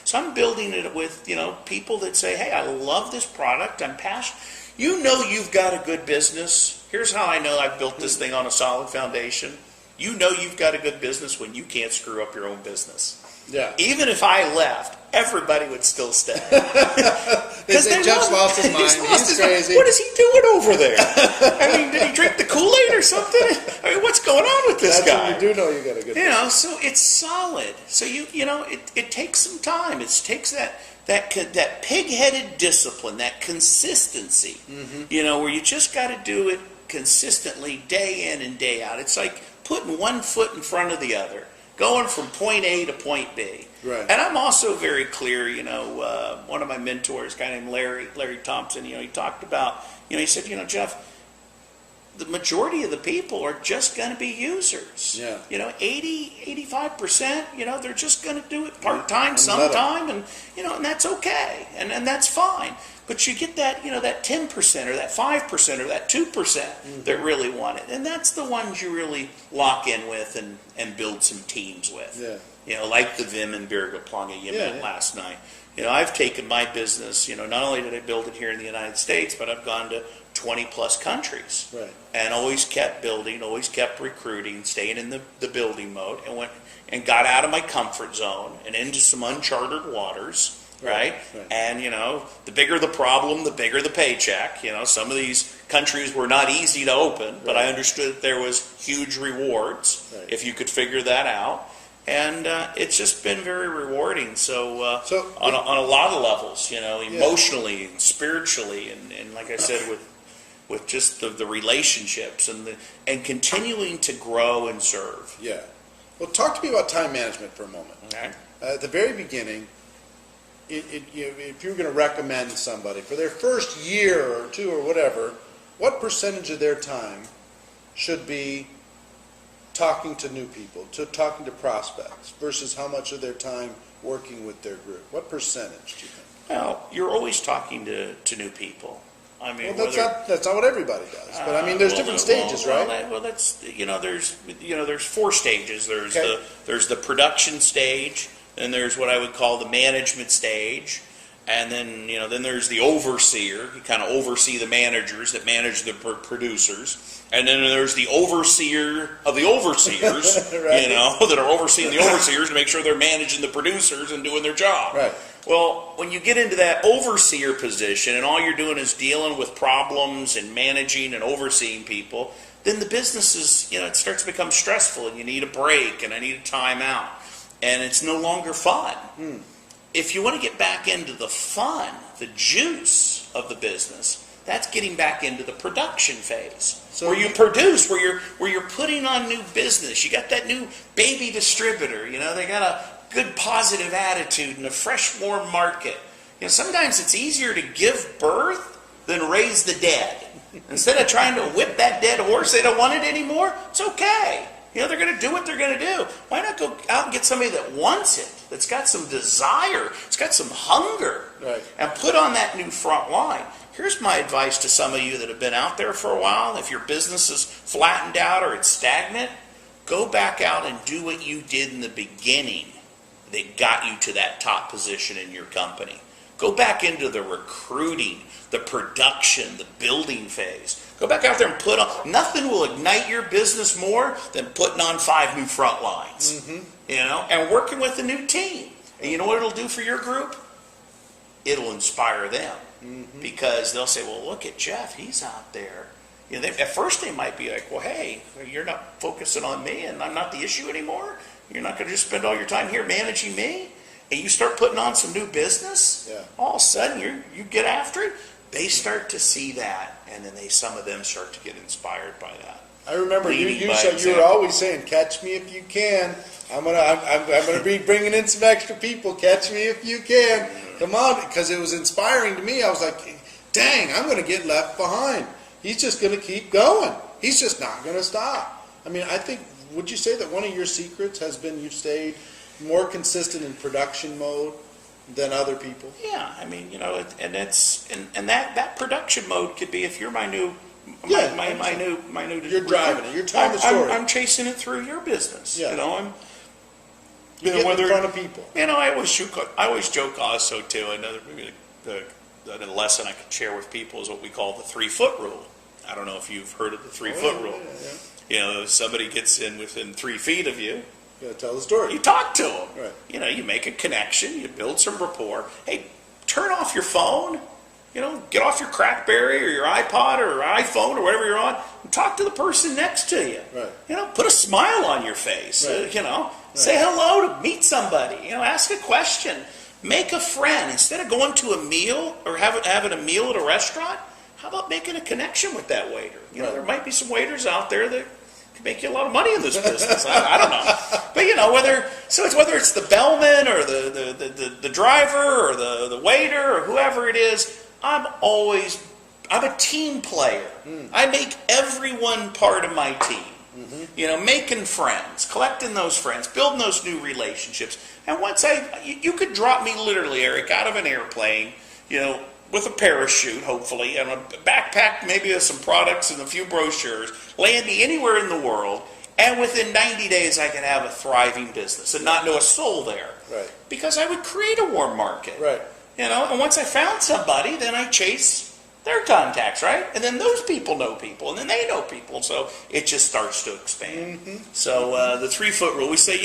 So I'm building it with, people that say, hey, I love this product. I'm passionate. You've got a good business. Here's how I know I've built this thing on a solid foundation. You've got a good business when you can't screw up your own business. Yeah. Even if I left, everybody would still stay. They say Jeff's lost his mind. He's crazy. What is he doing over there? I mean, did he drink the Kool-Aid or something? I mean, what's going on with this guy? That's when you do know you got a good business. So it's solid. So it takes some time. It takes that pig-headed discipline, that consistency. Where you just got to do it consistently, day in and day out. It's like putting one foot in front of the other, going from point A to point B. Right. And I'm also very clear, one of my mentors, a guy named Larry Thompson, he talked about, he said, Jeff, the majority of the people are just going to be users. Yeah. 85%, they're just going to do it part-time sometime, and that's okay, and that's fine. But you get that, that 10% or that 5% or that 2% that really want it. And that's the ones you really lock in with and build some teams with. Yeah. Like the Vim and Birga Planga you met last night. I've taken my business, not only did I build it here in the United States, but I've gone to 20 plus countries. Right. And always kept building, always kept recruiting, staying in the building mode, and got out of my comfort zone and into some uncharted waters. Right? And, the bigger the problem, the bigger the paycheck. Some of these countries were not easy to open, but I understood that there was huge rewards if you could figure that out. And it's just been very rewarding. So on a lot of levels, emotionally and spiritually, and like I said, with just the relationships and continuing to grow and serve. Yeah. Well, talk to me about time management for a moment. Okay. At the very beginning, if you were going to recommend somebody for their first year or two or whatever, what percentage of their time should be talking to new people, talking to prospects, versus how much of their time working with their group? What percentage do you think? Well, you're always talking to new people. I mean, well, that's not what everybody does. But I mean, there's different stages, right? That's there's 4 stages. There's the production stage. Then there's what I would call the management stage, and then then there's the overseer. You kind of oversee the managers that manage the producers, and then there's the overseer of the overseers, right. that are overseeing the overseers to make sure they're managing the producers and doing their job. Right. Well, when you get into that overseer position, and all you're doing is dealing with problems and managing and overseeing people, then the business is it starts to become stressful, and you need a break, and I need a timeout. And it's no longer fun. If you want to get back into the fun, the juice of the business, that's getting back into the production phase, where you produce, where you're putting on new business. You got that new baby distributor. They got a good positive attitude and a fresh, warm market. Sometimes it's easier to give birth than raise the dead. Instead of trying to whip that dead horse, they don't want it anymore. It's okay. They're going to do what they're going to do. Why not go out and get somebody that wants it, that's got some desire, it's got some hunger, and put on that new front line. Here's my advice to some of you that have been out there for a while. If your business is flattened out or it's stagnant, go back out and do what you did in the beginning that got you to that top position in your company. Go back into the recruiting, the production, the building phase. Go back out there and put on. Nothing will ignite your business more than putting on 5 new front lines. And working with a new team. And you know what it'll do for your group? It'll inspire them. Because they'll say, well, look at Jeff. He's out there. At first they might be like, well, hey, you're not focusing on me and I'm not the issue anymore. You're not going to just spend all your time here managing me. And you start putting on some new business, all of a sudden you get after it. they start to see that, and then some of them start to get inspired by that. I remember Leading you by said you were example. always saying, "Catch me if you can." I'm gonna be bringing in some extra people. Catch me if you can. Come on, because it was inspiring to me. I was like, "Dang, I'm gonna get left behind. He's just gonna keep going. He's just not gonna stop." I mean, I think. Would you say that one of your secrets has been you've stayed more consistent in production mode than other people? Yeah, I mean, and that production mode could be if you're my new. Yeah, my new. You're driving it. You're telling the story. I'm chasing it through your business. Yeah. I'm. You get in front of people. I always joke also too. Another the lesson I could share with people is what we call the 3-foot rule. I don't know if you've heard of the 3-foot rule. Yeah. If somebody gets in within 3 feet of you, You gotta tell the story. you talk to them. Right. You make a connection. You build some rapport. Hey, turn off your phone. Get off your CrackBerry or your iPod or iPhone or whatever you're on and talk to the person next to you. Right. Put a smile on your face. Right. Say hello to meet somebody. Ask a question. Make a friend. Instead of going to a meal or having a meal at a restaurant, how about making a connection with that waiter? Right. There might be some waiters out there that could make you a lot of money in this business. I don't know. But whether it's the bellman or the driver or the waiter or whoever it is, I'm a team player. I make everyone part of my team. Making friends, collecting those friends, building those new relationships. And once you could drop me literally, Eric, out of an airplane, with a parachute, hopefully, and a backpack, maybe with some products and a few brochures, land me anywhere in the world, and within 90 days I could have a thriving business and not know a soul there. Right. Because I would create a warm market. Right. And once I found somebody, then I chase their contacts, right? And then those people know people, and then they know people, so it just starts to expand. So the 3-foot rule, we say,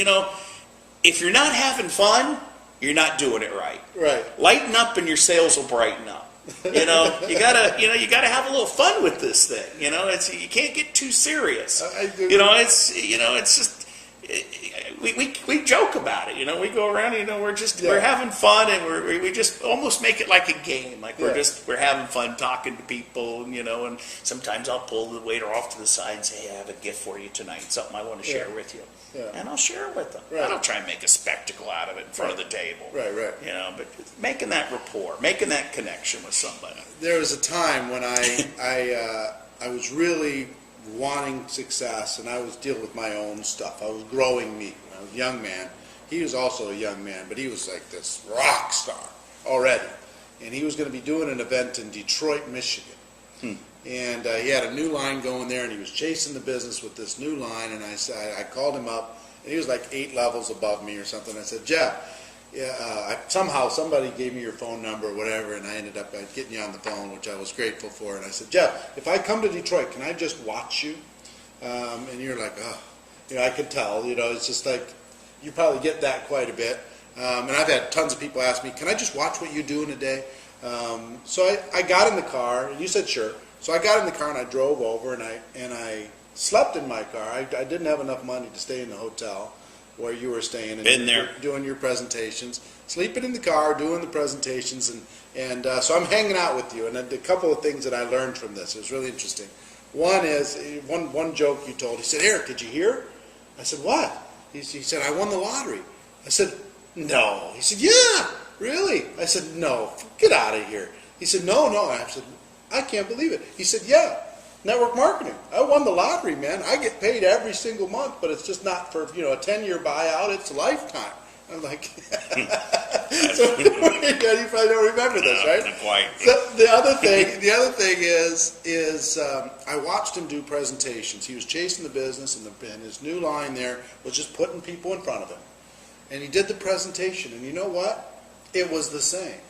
if you're not having fun, you're not doing it right. Right. Lighten up, and your sales will brighten up. You gotta have a little fun with this thing. You can't get too serious. I do. It's just. We joke about it, we go around, we're having fun, and we just almost make it like a game, like we're having fun talking to people, and sometimes I'll pull the waiter off to the side and say, hey, I have a gift for you tonight, something I want to share with you, and I'll share it with them. I don't try and make a spectacle out of it in front of the table, Right. But making that rapport, making that connection with somebody. There was a time when I was really wanting success, and I was dealing with my own stuff. I was growing meat. When I was a young man, he was also a young man, but he was like this rock star already. And he was going to be doing an event in Detroit, Michigan. And he had a new line going there, and he was chasing the business with this new line. And I called him up, and he was like 8 levels above me or something. I said, Jeff, somehow somebody gave me your phone number or whatever, and I ended up getting you on the phone, which I was grateful for. And I said, Jeff, if I come to Detroit, can I just watch you? And you're like, oh, I could tell, it's just like, you probably get that quite a bit. And I've had tons of people ask me, can I just watch what you do in a day? So I got in the car, and you said sure. So I got in the car and I drove over, and I slept in my car. I didn't have enough money to stay in the hotel where you were staying and Been there. doing your presentations, sleeping in the car, doing the presentations, and so I'm hanging out with you. And a couple of things that I learned from this, it was really interesting. One is, one joke you told, he said, Eric, did you hear? I said, what? He said, I won the lottery. I said, no. He said, yeah, really? I said, no, get out of here. He said, no. I said, I can't believe it. He said, yeah. Network marketing. I won the lottery, man. I get paid every single month, but it's just not for a 10-year buyout. It's a lifetime. I'm like, so, you probably don't remember this, right? Not quite. So the other thing is I watched him do presentations. He was chasing the business, and his new line there was just putting people in front of him. And he did the presentation, and you know what? It was the same.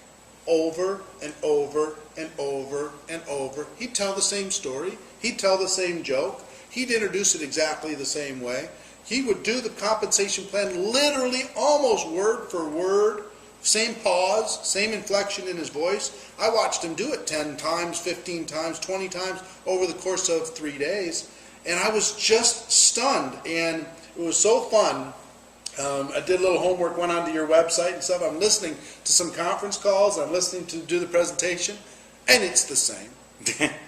Over and over and over and over. He'd tell the same story. He'd tell the same joke. He'd introduce it exactly the same way. He would do the compensation plan literally almost word for word. Same pause, same inflection in his voice. I watched him do it 10 times, 15 times, 20 times over the course of 3 days. And I was just stunned. And it was so fun. I did a little homework, went onto your website and stuff. I'm listening to some conference calls. I'm listening to do the presentation. and it's the same.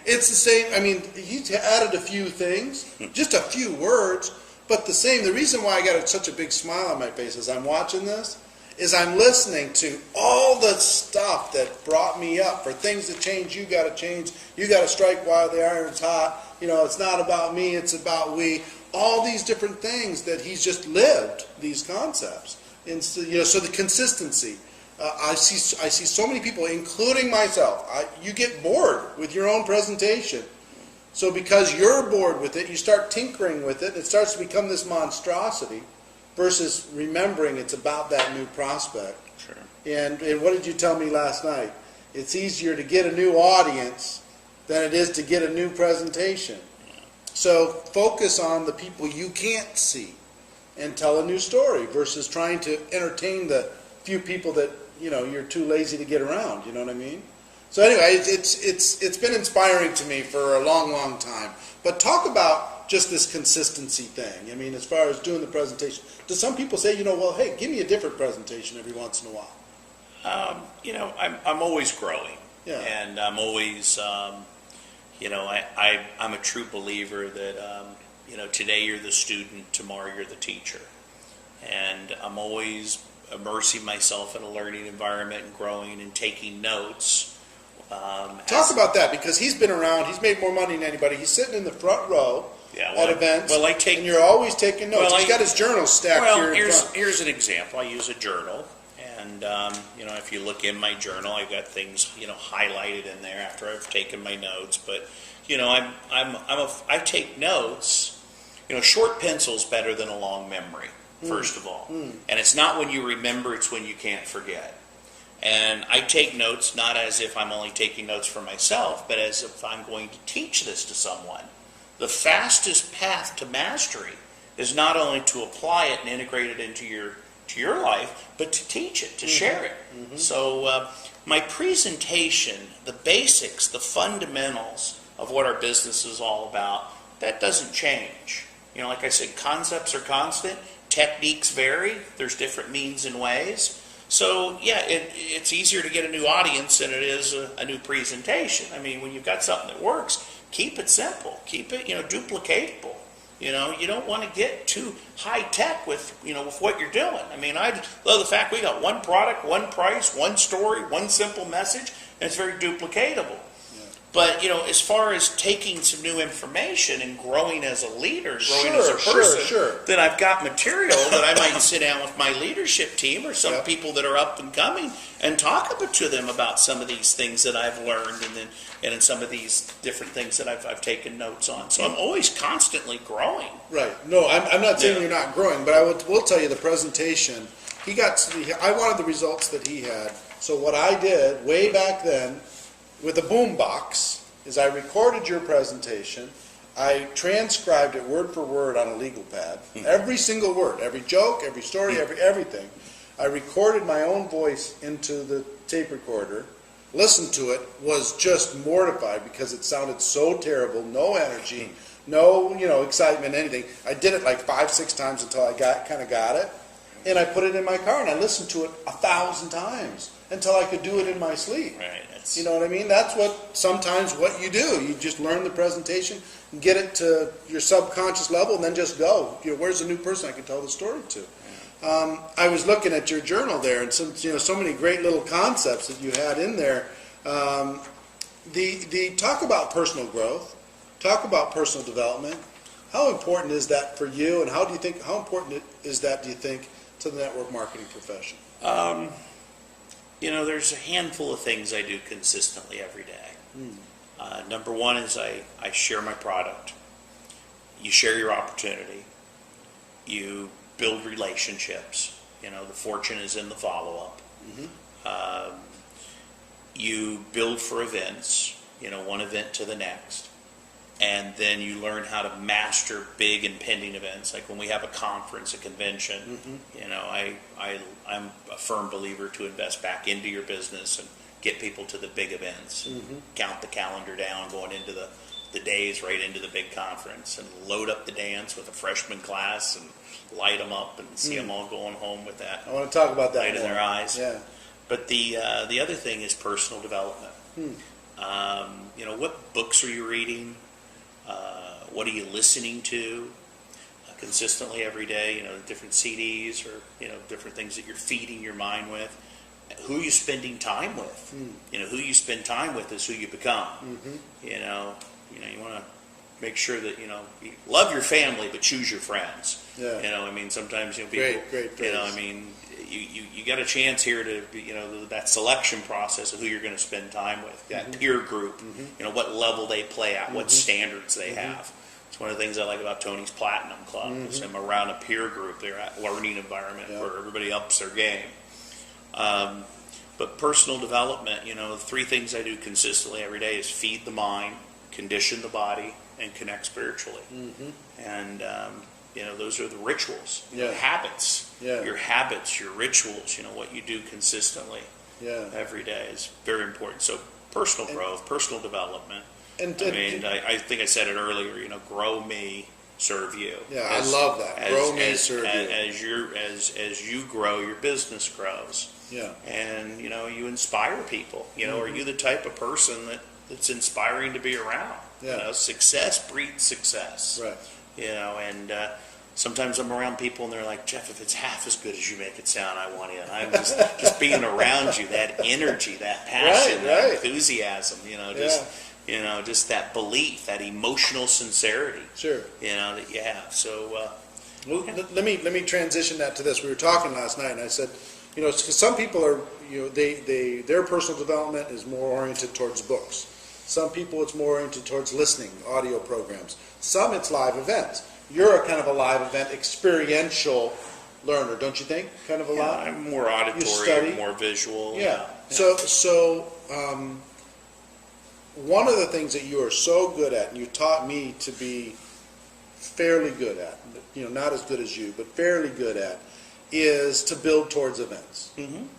It's the same. I mean, he added a few things, just a few words, but the same. The reason why I got such a big smile on my face as I'm watching this is I'm listening to all the stuff that brought me up. For things to change, you got to change. You got to strike while the iron's hot. You know, it's not about me, it's about we. All these different things that he's just lived, these concepts. And so, you know, so the consistency. I see so many people, including myself. You get bored with your own presentation. So because you're bored with it, you start tinkering with it. It starts to become this monstrosity versus remembering it's about that new prospect. Sure. And what did you tell me last night? It's easier to get a new audience than it is to get a new presentation. So focus on the people you can't see and tell a new story versus trying to entertain the few people that, you know, you're too lazy to get around. You know what I mean? So anyway, it's been inspiring to me for a long, long time. But talk about just this consistency thing. I mean, as far as doing the presentation, do some people say, you know, well, hey, give me a different presentation every once in a while? You know, I'm always growing, Yeah. and I'm always, you know, I'm a true believer that, you know, today you're the student, tomorrow you're the teacher, and I'm always immersing myself in a learning environment and growing and taking notes. Talk about that, because he's been around. He's made more money than anybody. He's sitting in the front row at events. Well, and you're always taking notes. He's got his journal stacked here in front. Here's an example. I use a journal, and you know, if you look in my journal, I've got things, you know, highlighted in there after I've taken my notes. But you know, I take notes. You know, short pencil's better than a long memory. First of all, and it's not when you remember; it's when you can't forget. And I take notes not as if I'm only taking notes for myself, but as if I'm going to teach this to someone. The fastest path to mastery is not only to apply it and integrate it into your life, but to teach it, to share it. So my presentation, the basics, the fundamentals of what our business is all about, that doesn't change. You know, like I said, concepts are constant, techniques vary, there's different means and ways. So, yeah, it's easier to get a new audience than it is a new presentation. I mean, when you've got something that works, keep it simple. Keep it, you know, duplicatable. You know, you don't want to get too high tech with, you know, with what you're doing. I mean, I love the fact we got one product, one price, one story, one simple message, and it's very duplicatable. But, you know, as far as taking some new information and growing as a leader, growing as a person, then I've got material that I might sit down with my leadership team or some people that are up and coming and talk to them about some of these things that I've learned and in some of these different things that I've taken notes on. So I'm always constantly growing. Right. No, I'm not saying you're not growing, but I will tell you the presentation. I wanted the results that he had. So what I did way back then, with a boom box, is I recorded your presentation, I transcribed it word for word on a legal pad, every single word, every joke, every story, everything. I recorded my own voice into the tape recorder, listened to it, was just mortified because it sounded so terrible, no energy, no, you know, excitement, anything. I did it like 5-6 times until I kind of got it, and I put it in my car and I listened to it 1,000 times until I could do it in my sleep. Right. You know what I mean? That's sometimes what you do. You just learn the presentation, get it to your subconscious level, and then just go. You know, where's the new person I can tell the story to? I was looking at your journal there, and so many great little concepts that you had in there. The talk about personal growth, talk about personal development. How important is that for you, and how important is that, do you think, to the network marketing profession? You know, there's a handful of things I do consistently every day. Number one is I share my product. You share your opportunity. You build relationships. You know, the fortune is in the follow-up. You build for events, you know, one event to the next. And then you learn how to master big impending events, like when we have a conference, a convention. You know, I'm a firm believer to invest back into your business and get people to the big events. Count the calendar down, going into the days right into the big conference, and load up the dance with a freshman class and light them up and see them all going home with that. I want to talk about that light in their eyes. Yeah. But the other thing is personal development. What books are you reading? What are you listening to consistently every day? Different CDs or, different things that you're feeding your mind with. Who are you spending time with? Who you spend time with is who you become. You want to make sure that, you love your family, but choose your friends. Yeah. Sometimes, people, great phrase. you got a chance here to, that selection process of who you're going to spend time with, that peer group, what level they play at, what standards they have. It's one of the things I like about Tony's Platinum Club. Is I'm around a peer group. They're at a learning environment where everybody ups their game. But personal development, the three things I do consistently every day is feed the mind, condition the body, and connect spiritually. And those are the rituals, habits. Your habits, your rituals, what you do consistently every day is very important. So personal growth, personal development. I think I said it earlier, grow me, serve you. Yeah, I love that. Grow me, serve you. As you grow, your business grows. Yeah. And, you inspire people. Are you the type of person that's inspiring to be around? Yeah. Success breeds success. Right. And sometimes I'm around people and they're like, Jeff, if it's half as good as you make it sound, I want in. I'm just being around you, that energy, that passion, that enthusiasm, just that belief, that emotional sincerity. Sure. That you have. So, let me transition that to this. We were talking last night, and I said, because some people are, their personal development is more oriented towards books. Some people it's more oriented towards listening, audio programs. Some it's live events. You're a kind of a live event, experiential learner, don't you think? Kind of a lot. I'm more auditory, more visual. Yeah. So one of the things that you are so good at, and you taught me to be fairly good at, not as good as you, but fairly good at, is to build towards events.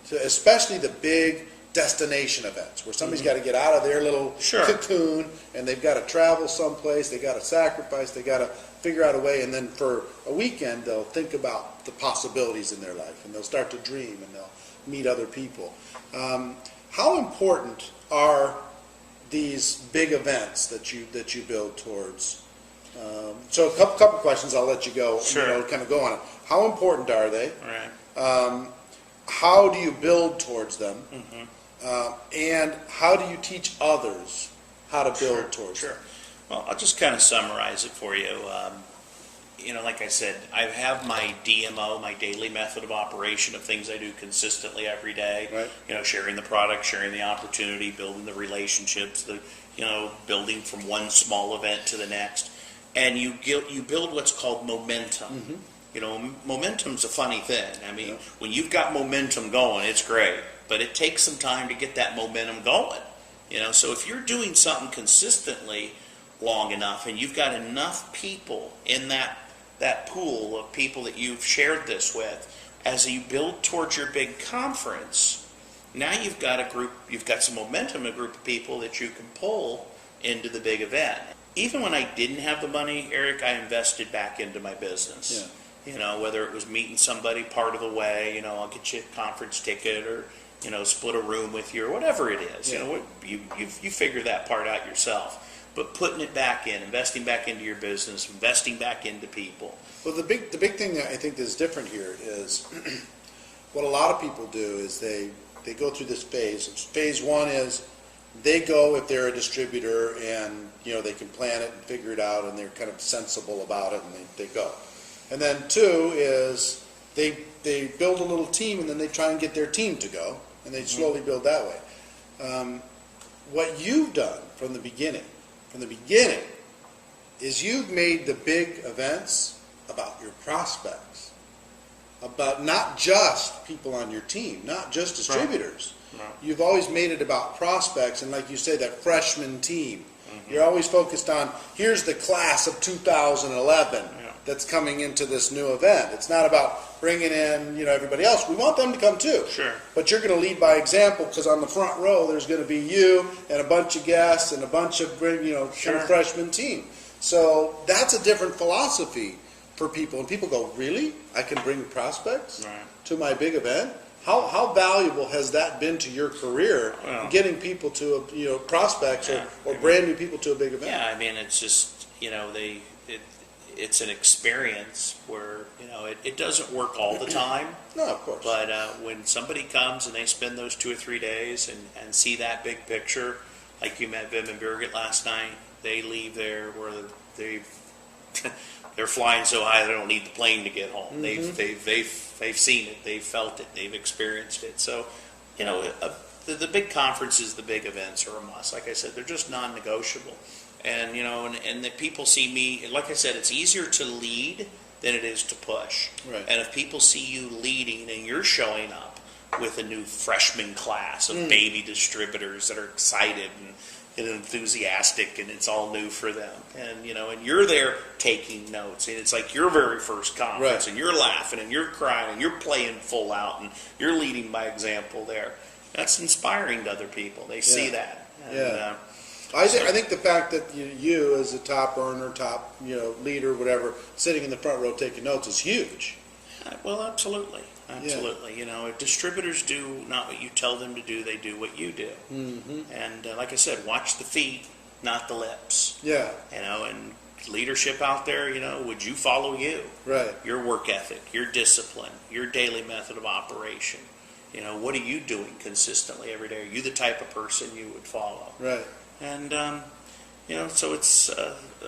So especially the big destination events where somebody's got to get out of their little cocoon and they've got to travel someplace, they got to sacrifice, they got to figure out a way, and then for a weekend they'll think about the possibilities in their life and they'll start to dream and they'll meet other people. How important are these big events that you build towards? So a couple questions, I'll let you go. Kind of go on it. How important are they? Right. How do you build towards them? And how do you teach others how to build towards them? Well, I'll just kind of summarize it for you. Like I said, I have my DMO, my daily method of operation of things I do consistently every day. Right. Sharing the product, sharing the opportunity, building the relationships, building from one small event to the next. And you build what's called momentum. Momentum's a funny thing. When you've got momentum going, it's great. But it takes some time to get that momentum going. So if you're doing something consistently long enough and you've got enough people in that pool of people that you've shared this with, as you build towards your big conference, now you've got some momentum, a group of people that you can pull into the big event. Even when I didn't have the money, Eric, I invested back into my business. Whether it was meeting somebody part of the way, I'll get you a conference ticket or, split a room with you or whatever it is. You figure that part out yourself. But putting it back in, investing back into your business, investing back into people. Well, the big thing that I think is different here is what a lot of people do is they go through this phase. Phase one is they go if they're a distributor and they can plan it and figure it out and they're kind of sensible about it and they go. And then two is they build a little team and then they try and get their team to go and they slowly build that way. What you've done from the beginning is you've made the big events about your prospects, about not just people on your team, not just distributors. Right. You've always made it about prospects, and like you say, that freshman team. You're always focused on, here's the class of 2011 that's coming into this new event. It's not about bringing in everybody else. We want them to come too. Sure. But you're going to lead by example because on the front row there's going to be you and a bunch of guests and a bunch of kind of freshman team. So that's a different philosophy for people. And people go, really? I can bring prospects to my big event? How valuable has that been to your career, Well, getting people to prospects Yeah. or brand new people to a big event? yeah, I mean, it's just, it's an experience where, it doesn't work all the time. No, of course. But when somebody comes and they spend those 2 or 3 days and see that big picture, like you met Vim and Birgit last night, they leave there where they're flying so high they don't need the plane to get home. They've seen it, they've felt it, they've experienced it. So, the big conferences, the big events are a must. Like I said, they're just non-negotiable. And and the people see me. Like I said, it's easier to lead than it is to push. Right. And if people see you leading and you're showing up with a new freshman class of baby distributors that are excited and enthusiastic, and it's all new for them, and and you're there taking notes, and it's like your very first conference, Right. and you're laughing and you're crying and you're playing full out and you're leading by example there. That's inspiring to other people. They see that. And, Yeah. I think the fact that you as a top earner, top leader, whatever, sitting in the front row taking notes is huge. Well, absolutely. If distributors do not what you tell them to do, they do what you do. Mm-hmm. And like I said, watch the feet, not the lips. Yeah. And leadership out there, would you follow you? Right. Your work ethic, your discipline, your daily method of operation. What are you doing consistently every day? Are you the type of person you would follow? Right. And so it's.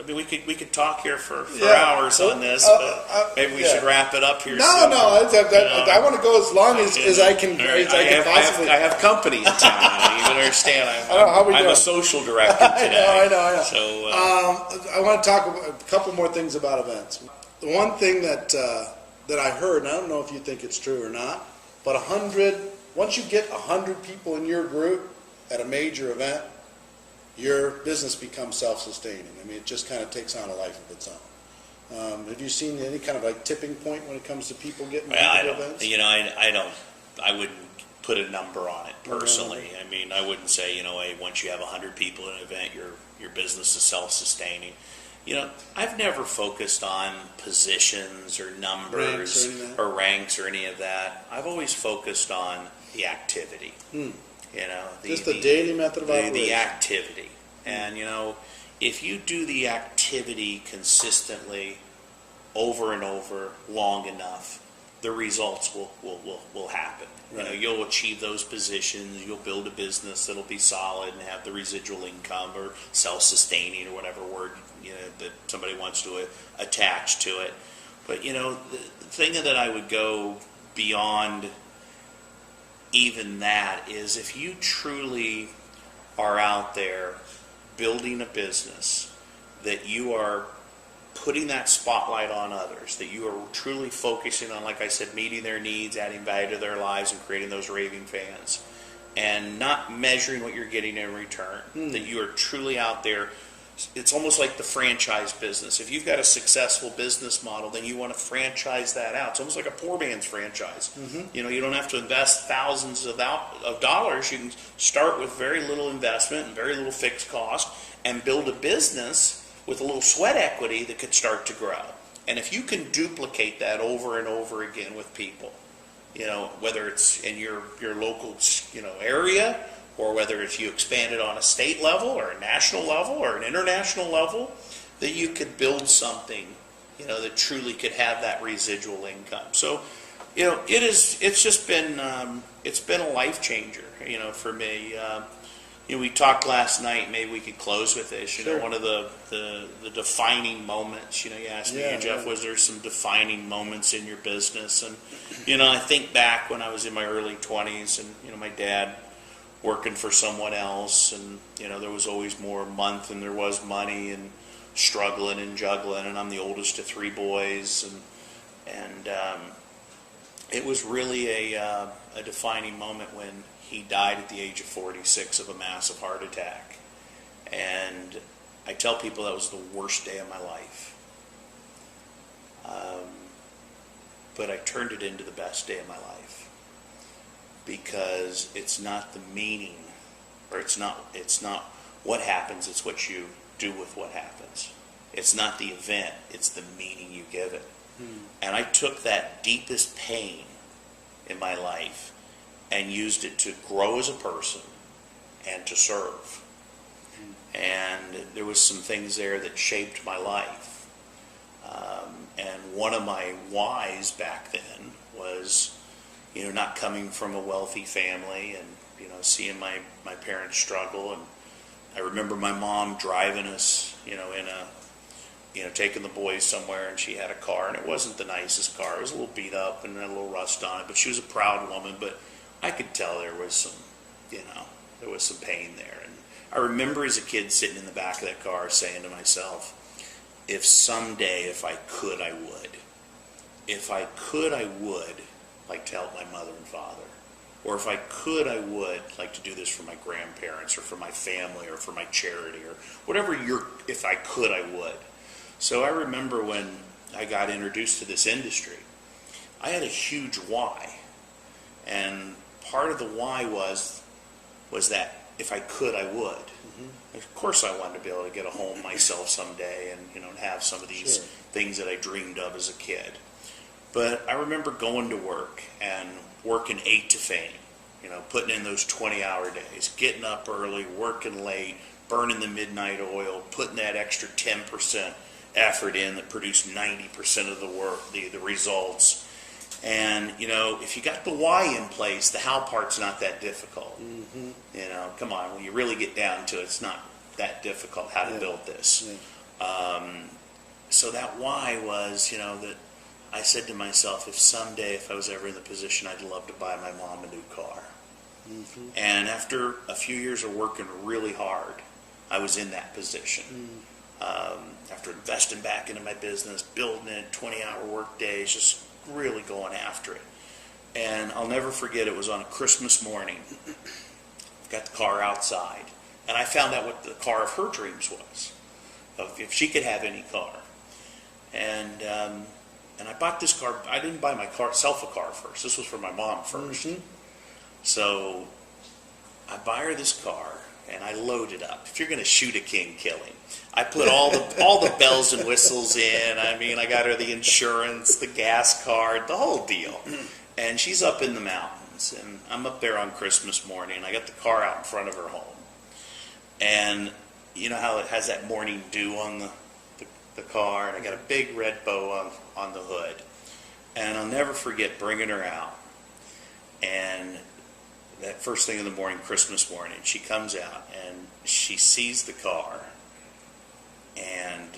We could talk here for Yeah. hours on this, but maybe we should wrap it up here. No, soon. I want to go as long as I can. Possibly. I have company in town. You understand? I'm a social director today. I know. So I want to talk about a couple more things about events. The one thing that I heard, and I don't know if you think it's true or not, but once you get 100 people in your group at a major event, your business becomes self-sustaining. I mean, it just kind of takes on a life of its own. Have you seen any kind of tipping point when it comes to people getting to events? I wouldn't put a number on it personally. I mean, I wouldn't say, hey, once you have 100 people in an event, your business is self-sustaining. I've never focused on positions or numbers or ranks or any of that. I've always focused on the activity. Just the daily method of operation. The activity. And, if you do the activity consistently over and over long enough, the results will happen. Right. You'll achieve those positions, you'll build a business that'll be solid and have the residual income or self-sustaining or whatever word that somebody wants to attach to it. But, the thing that I would go beyond even that is if you truly are out there building a business, that you are putting that spotlight on others, that you are truly focusing on, like I said, meeting their needs, adding value to their lives, and creating those raving fans, and not measuring what you're getting in return, that you are truly out there. It's almost like the franchise business. If you've got a successful business model, then you want to franchise that out. It's almost like a poor man's franchise. Mm-hmm. You don't have to invest thousands of dollars. You can start with very little investment and very little fixed cost and build a business with a little sweat equity that could start to grow. And if you can duplicate that over and over again with people, whether it's in your local area, or whether if you expand it on a state level or a national level or an international level, that you could build something, that truly could have that residual income. So, it's just been, it's been a life changer, for me. We talked last night, maybe we could close with this, Sure. One of the defining moments, you asked me, Jeff, was there some defining moments in your business? And, I think back when I was in my early 20s and, my dad working for someone else, and there was always more a month than there was money, and struggling and juggling, and I'm the oldest of 3 boys, and it was really a defining moment when he died at the age of 46 of a massive heart attack. And I tell people that was the worst day of my life, but I turned it into the best day of my life. Because it's not the meaning, or it's not what happens, it's what you do with what happens. It's not the event, it's the meaning you give it. And I took that deepest pain in my life and used it to grow as a person and to serve. And there was some things there that shaped my life. And one of my whys back then was, not coming from a wealthy family and, seeing my parents struggle. And I remember my mom driving us, taking the boys somewhere, and she had a car, and it wasn't the nicest car. It was a little beat up and had a little rust on it, but she was a proud woman. But I could tell there was some pain there. And I remember as a kid sitting in the back of that car saying to myself, if someday, if I could, I would. If I could, I would like to help my mother and father. Or if I could, I would like to do this for my grandparents or for my family or for my charity or whatever if I could, I would. So I remember when I got introduced to this industry, I had a huge why. And part of the why was that if I could, I would. Of course I wanted to be able to get a home myself someday and have some of these things that I dreamed of as a kid. But I remember going to work and working 8 to fame, putting in those 20-hour days, getting up early, working late, burning the midnight oil, putting that extra 10% effort in that produced 90% of the work, the results. And, if you got the why in place, the how part's not that difficult. Come on, when you really get down to it, it's not that difficult how to build this. So that why was, that I said to myself, if someday, if I was ever in the position, I'd love to buy my mom a new car. And after a few years of working really hard, I was in that position. After investing back into my business, building it, 20-hour work days, just really going after it. And I'll never forget, it was on a Christmas morning. Got the car outside, and I found out what the car of her dreams was, of if she could have any car. And I bought this car. I didn't buy myself a car first. This was for my mom first. So I buy her this car, and I load it up. If you're going to shoot a king, kill him. I put all the bells and whistles in. I mean, I got her the insurance, the gas card, the whole deal. And she's up in the mountains, and I'm up there on Christmas morning. I got the car out in front of her home. And you know how it has that morning dew on the car, and I got a big red bow on the hood. And I'll never forget bringing her out. And that first thing in the morning, Christmas morning, she comes out, and she sees the car. And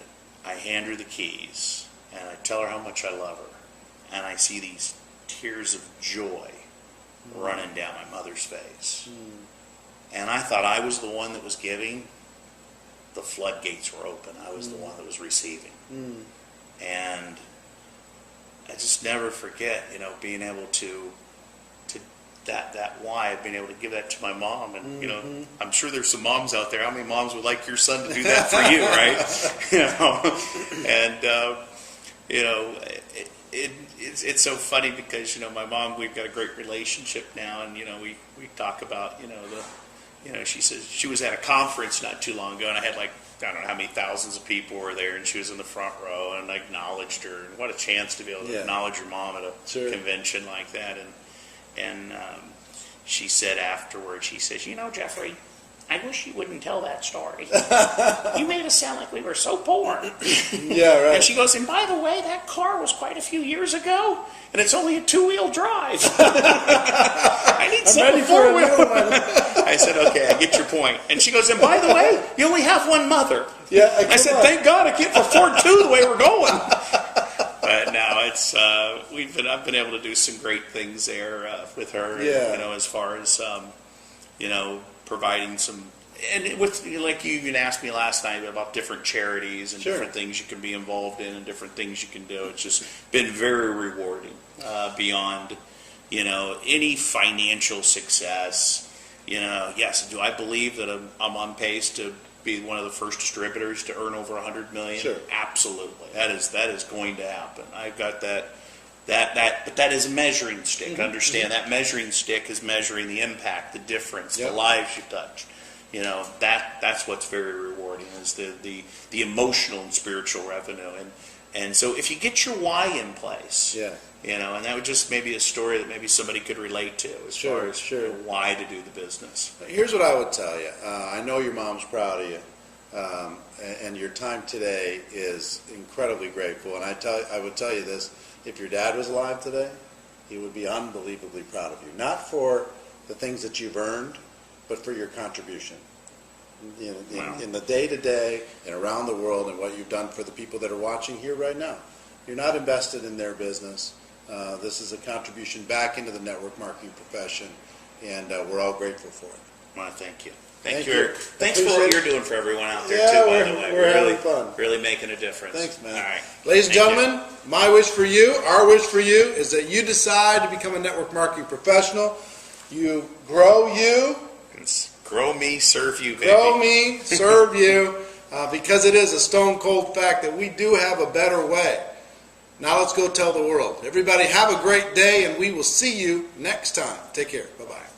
I hand her the keys, and I tell her how much I love her. And I see these tears of joy running down my mother's face. And I thought I was the one that was giving. The floodgates were open. I was the one that was receiving. And I just never forget, being able to that why I've been able to give that to my mom. And I'm sure there's some moms out there. How many moms would like your son to do that for you, right? It's so funny because my mom, we've got a great relationship now, and we talk about she says she was at a conference not too long ago, and I had I don't know how many thousands of people were there, and she was in the front row, and I acknowledged her. And what a chance to be able to acknowledge your mom at a convention like that. And she said afterwards, she says, Jeffrey, I wish you wouldn't tell that story. You made us sound like we were so poor. Yeah, right. And she goes, and by the way, that car was quite a few years ago, and it's only a 2-wheel drive. I need something 4-wheel. I said, okay, I get your point. And she goes, and by the way, you only have one mother. Yeah, I said, thank God I can't afford 2 the way we're going. But now it's I've been able to do some great things there with her. And, as far as providing some, and with like you even asked me last night about different charities and different things you can be involved in and different things you can do. It's just been very rewarding beyond any financial success. Yes, do I believe that I'm on pace to be one of the first distributors to earn over $100 million? Sure. Absolutely. That is going to happen. I've got that, but that is a measuring stick. Understand that measuring stick is measuring the impact, the difference, the lives you touch. That's what's very rewarding is the emotional and spiritual revenue. And so if you get your why in place, and that would just maybe a story that maybe somebody could relate to as far as why to do the business. Here's what I would tell you. I know your mom's proud of you, and your time today is incredibly grateful. And I would tell you this: if your dad was alive today, he would be unbelievably proud of you. Not for the things that you've earned, but for your contribution in the day-to-day and around the world, and what you've done for the people that are watching here right now. You're not invested in their business. This is a contribution back into the network marketing profession, and we're all grateful for it. Well, thank you. Thank you. Thanks for what you're doing for everyone out there, Yeah, too, by the way. we're having fun. Really making a difference. Thanks, man. All right. Ladies and Thank gentlemen, my wish for you, our wish for you, is that you decide to become a network marketing professional. You grow you. Grow me, serve you, baby. Grow me, serve you, because it is a stone cold fact that we do have a better way. Now let's go tell the world. Everybody have a great day, and we will see you next time. Take care. Bye-bye.